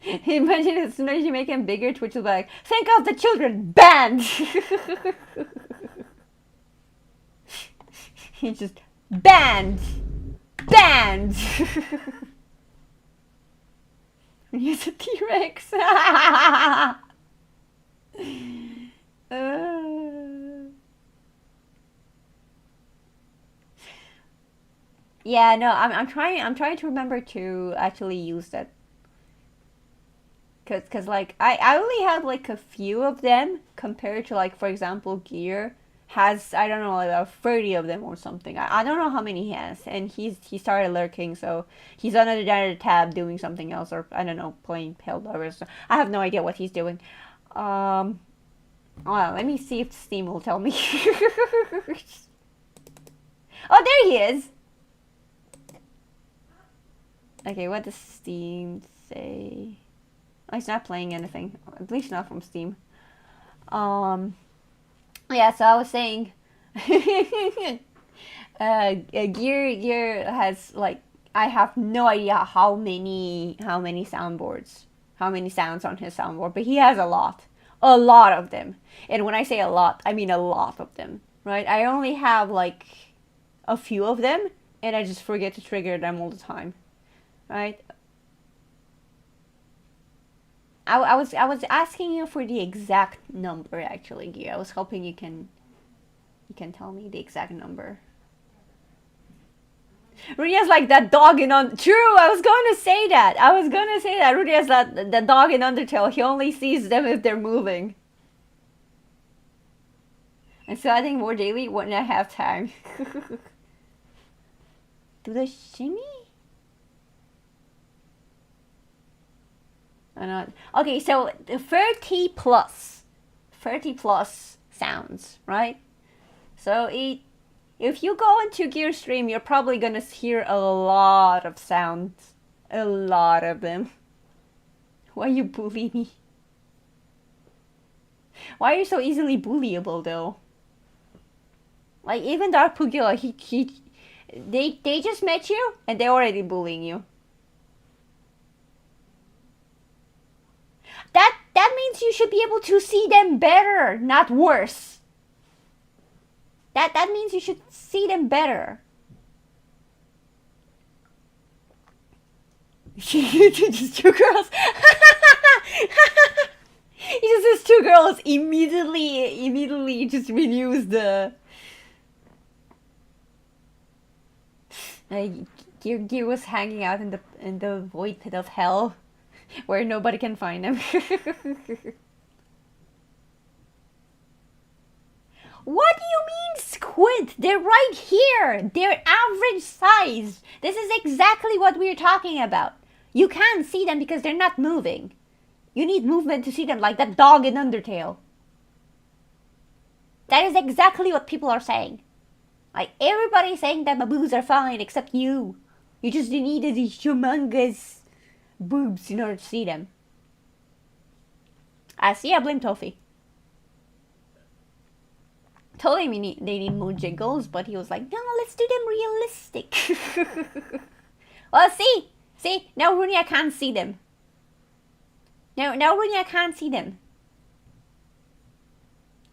Imagine as soon as you make him bigger, Twitch will be like, think of the children, banned! He just, banned! Banned! He's a T-Rex! Yeah, no, I'm trying to remember to actually use that. Cause like I only have like a few of them compared to, like, for example, Gear has, I don't know, like 30 of them or something. I don't know how many he has, and he started lurking, so he's on another tab doing something else, or I don't know, playing Helldivers. I have no idea what he's doing. Well, let me see if Steam will tell me. Oh, there he is. Okay, what does Steam say? Oh, he's not playing anything, at least not from Steam. Yeah, so I was saying, Gear has, like, I have no idea how many soundboards, how many sounds on his soundboard, but he has a lot of them. And when I say a lot, I mean a lot of them, right? I only have like a few of them, and I just forget to trigger them all the time, right? I was asking you for the exact number, actually, Gia. I was hoping you can tell me the exact number. Runia's like that dog in True, I was going to say that. Runia's that dog in Undertale. He only sees them if they're moving. And so I think more daily when I have time. Do the shimmy? Okay, so 30 plus sounds, right? So if you go into Gear stream, you're probably gonna hear a lot of sounds, a lot of them. Why you bully me? Why are you so easily bullyable though? Like even Dark Pugila, they just met you and they're already bullying you. That means you should be able to see them better, not worse. That means you should see them better. Just two girls. He just says two girls immediately just renews the Gear was hanging out in the void pit of hell, where nobody can find him. What do you mean squid? They're right here. They're average size. This is exactly what we're talking about. You can't see them because they're not moving. You need movement to see them, like that dog in Undertale. That is exactly what people are saying. Like, everybody's saying that my boobs are fine except you. You just needed these humongous boobs in order to see them. I blame Tofi. Told him they need more jiggles, but he was like, no, let's do them realistic. Well, see, now Runia can't see them. Now Runia can't see them.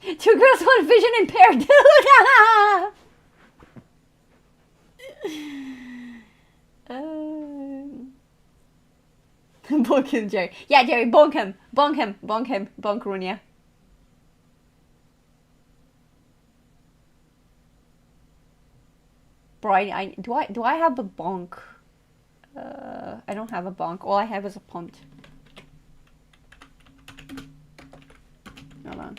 Two girls, one vision impaired, dude. Bonk him, Jerry. Yeah, Jerry, bonk him, bonk Runia. Bro, do I have a bonk? I don't have a bonk. All I have is a punt. Hold on.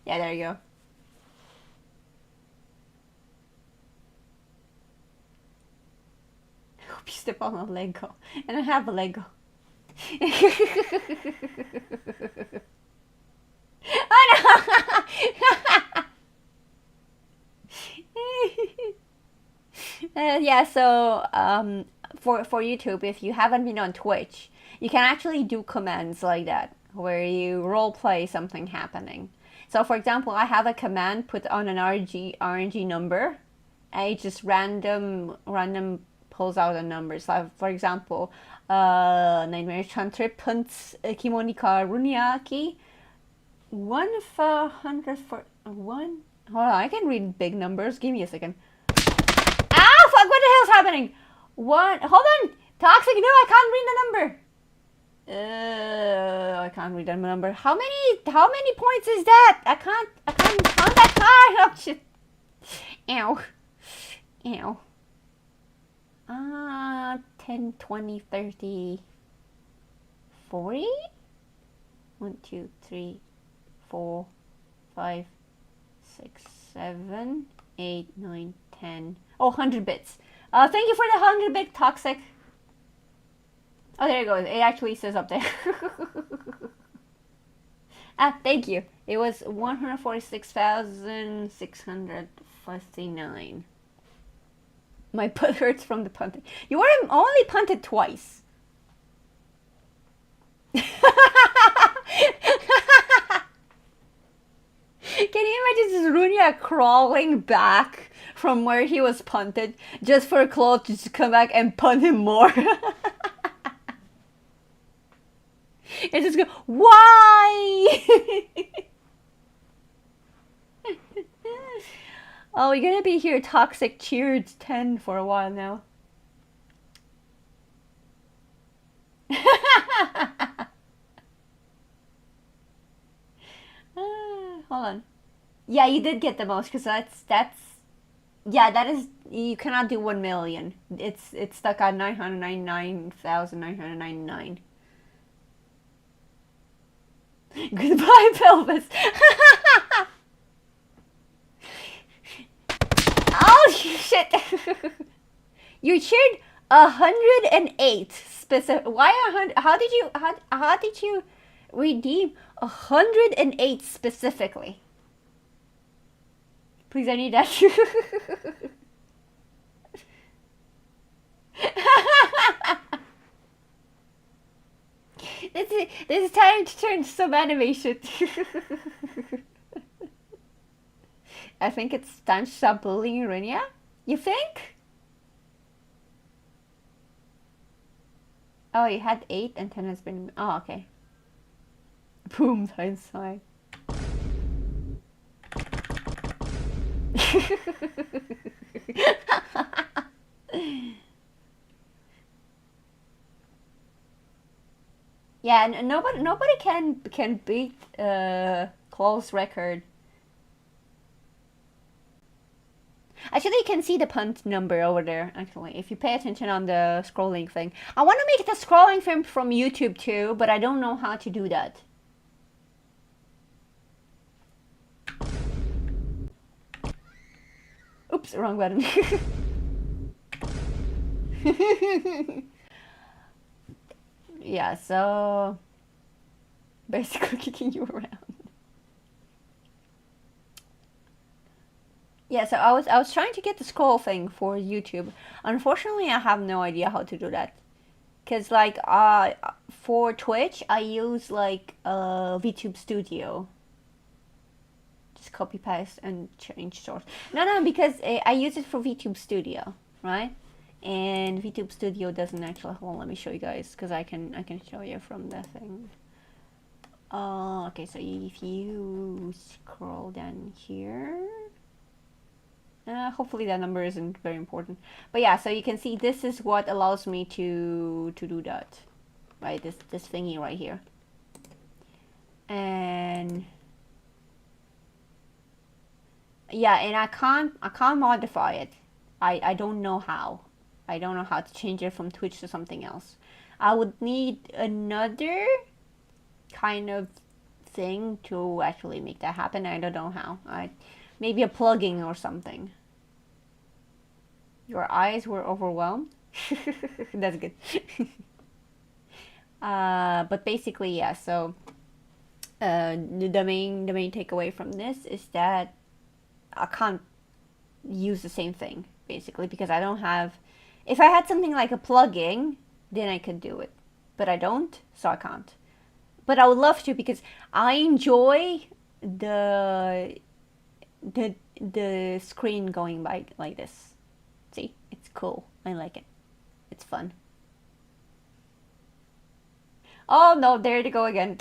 Yeah, there you go. Hope you step on a Lego. And I have a Lego. Oh no! Yeah, so for YouTube, if you haven't been on Twitch, you can actually do commands like that where you role play something happening. So for example, I have a command put on an RNG number, and it just random pulls out a number. So for example, Nightmare Chantrip Punts Kimonika Runiaki 1,400 for one. Hold on, I can read big numbers. Give me a second. Ah, fuck! What the hell's happening? One. Hold on. Toxic. No, I can't read the number. I can't read the number. How many points is that? I can't count that high. Oh shit. Ow. Ow. 10, 20, 30, 40? 1, 2, 3, 4, 5, 6, 7, 8, 9, 10. Oh, 100 bits. Thank you for the 100 bit, Toxic. Oh, there it goes. It actually says up there. Thank you. It was 146,659. My butt hurts from the punting. You were only punted twice. Can you imagine just Runia crawling back from where he was punted just for Claude to just come back and punt him more? And just go, why? Oh, we're gonna be here Toxic cheered 10 for a while now. Hold on. Yeah, you did get the most because that's yeah, that is, you cannot do 1 million. It's stuck at 999,999. Goodbye, Pelvis. Oh shit! You cheered 108 specific. Why 100? How did you redeem 108 specifically? Please, I need that. This is time to turn some animation. I think it's time to stop bullying Runia. You think? Oh, you had 8 and 10 has been... Oh, okay. Boom, times 5. Yeah, nobody can beat Claw's record. Actually, you can see the punt number over there, actually, if you pay attention on the scrolling thing. I want to make the scrolling thing from YouTube too, but I don't know how to do that. Oops, wrong button. Yeah, so basically kicking you around. Yeah, so I was trying to get the scroll thing for YouTube. Unfortunately, I have no idea how to do that. Cause like for Twitch, I use like VTube Studio. Just copy paste and change source. No, because I use it for VTube Studio, right? And VTube Studio doesn't actually. Hold on, let me show you guys, cause I can show you from the thing. Okay, so if you scroll down here. Hopefully that number isn't very important. But yeah, so you can see this is what allows me to do that. Right, this thingy right here. And yeah, and I can't modify it. I don't know how. I don't know how to change it from Twitch to something else. I would need another kind of thing to actually make that happen. I don't know how. Maybe a plugin or something. Your eyes were overwhelmed. That's good. But basically, yeah. So the main takeaway from this is that I can't use the same thing basically because I don't have. If I had something like a plugin, then I could do it, but I don't, so I can't. But I would love to because I enjoy the screen going by like this. See, it's cool. I like it. It's fun. Oh no, there you go again.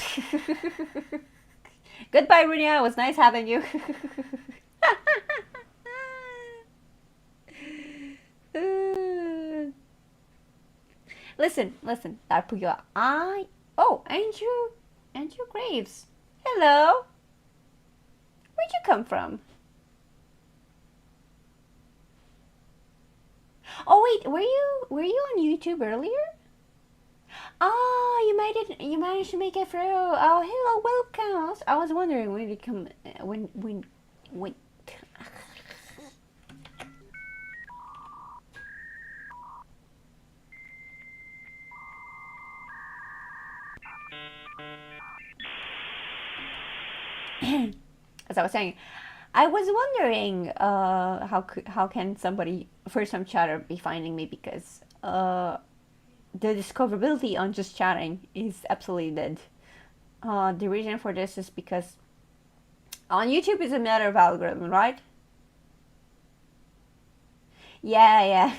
Goodbye, Runia. It was nice having you. Listen, Tapuya. Andrew Graves. Hello. Where'd you come from? Oh wait, were you on YouTube earlier? Oh, you managed to make it through. Oh, hello, welcome. I was wondering when you come when. As I was saying, I was wondering how can somebody first time chatter be finding me because the discoverability on just chatting is absolutely dead. The reason for this is because on YouTube it's a matter of algorithm, right? Yeah.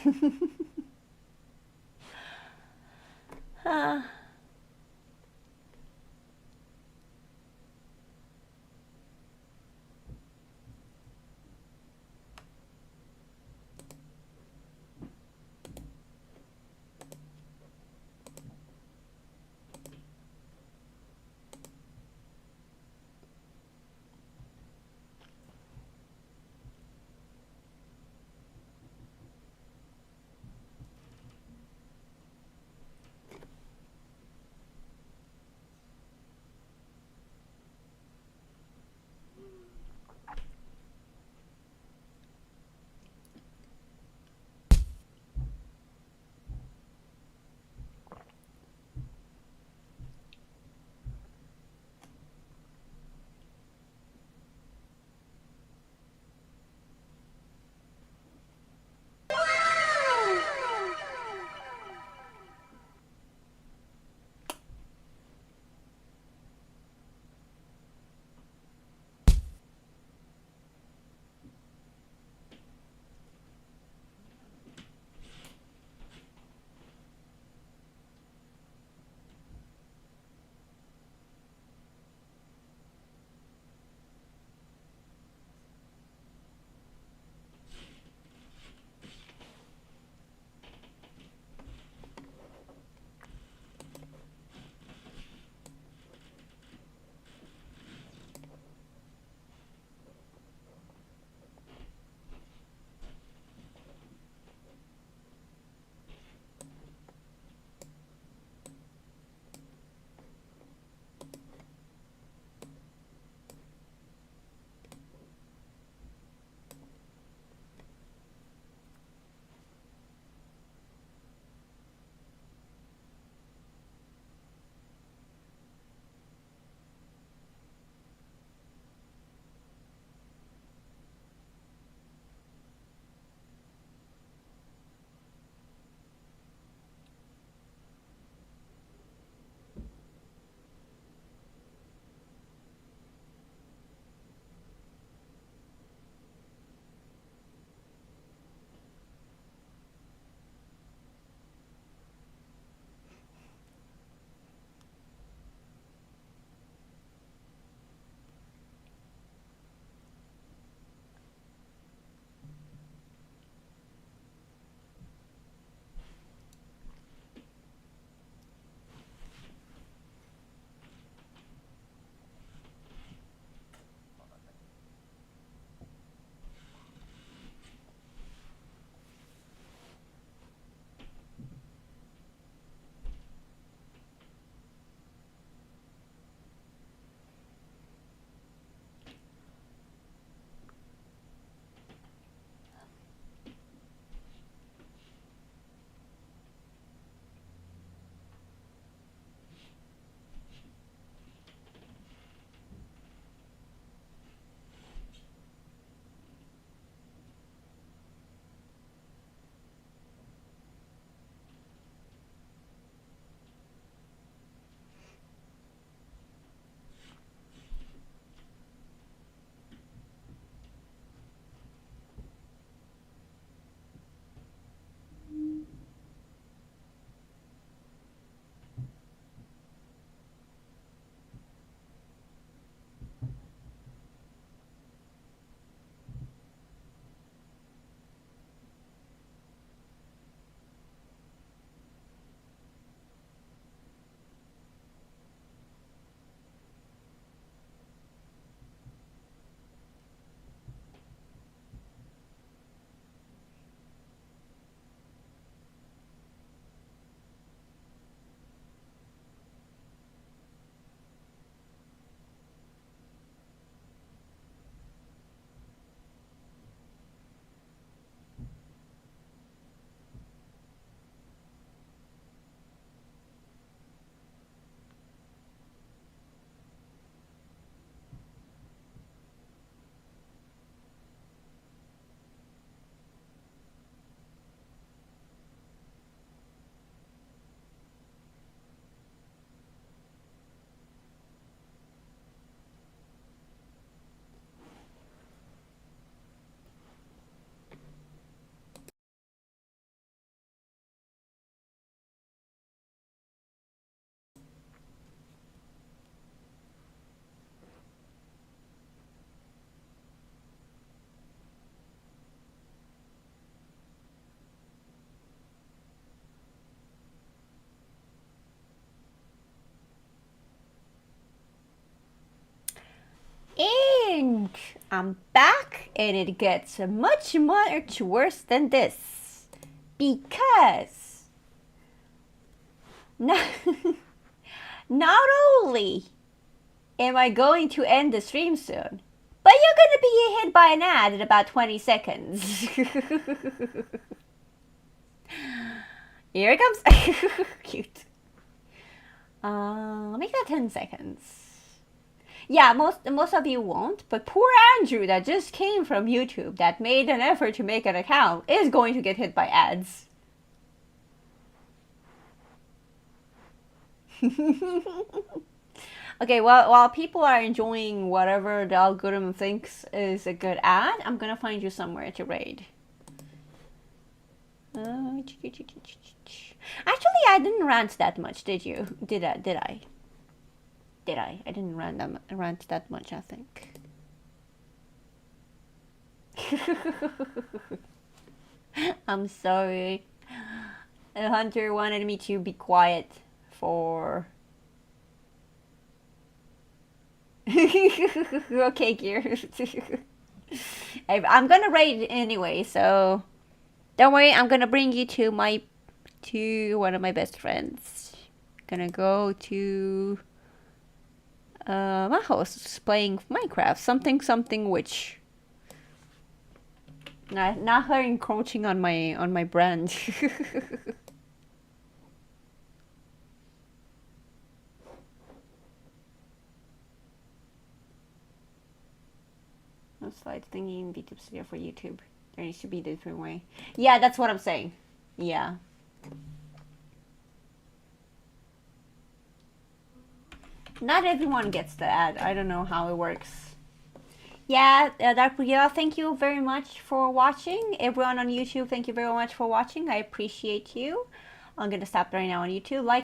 I'm back, and it gets much, much worse than this. Because not, not only am I going to end the stream soon, but you're gonna be hit by an ad in about 20 seconds. Here it comes. Cute. Make that 10 seconds. Yeah, most of you won't, but poor Andrew that just came from YouTube that made an effort to make an account is going to get hit by ads. Okay, well, while people are enjoying whatever the algorithm thinks is a good ad, I'm gonna find you somewhere to raid. Actually, I didn't rant that much, did you? Did I? I didn't rant that much, I think. I'm sorry. Hunter wanted me to be quiet for... Okay, Gear. I'm gonna raid anyway, so... Don't worry, I'm gonna bring you to one of my best friends. Gonna go to my house playing Minecraft. Something which not her encroaching on my brand. No slides thingy in VTube Studio for YouTube. There needs to be a different way. Yeah, that's what I'm saying. Yeah. Not everyone gets the ad. I don't know how it works. Yeah, thank you very much for watching. Everyone on YouTube, thank you very much for watching. I appreciate you. I'm gonna stop right now on YouTube. Like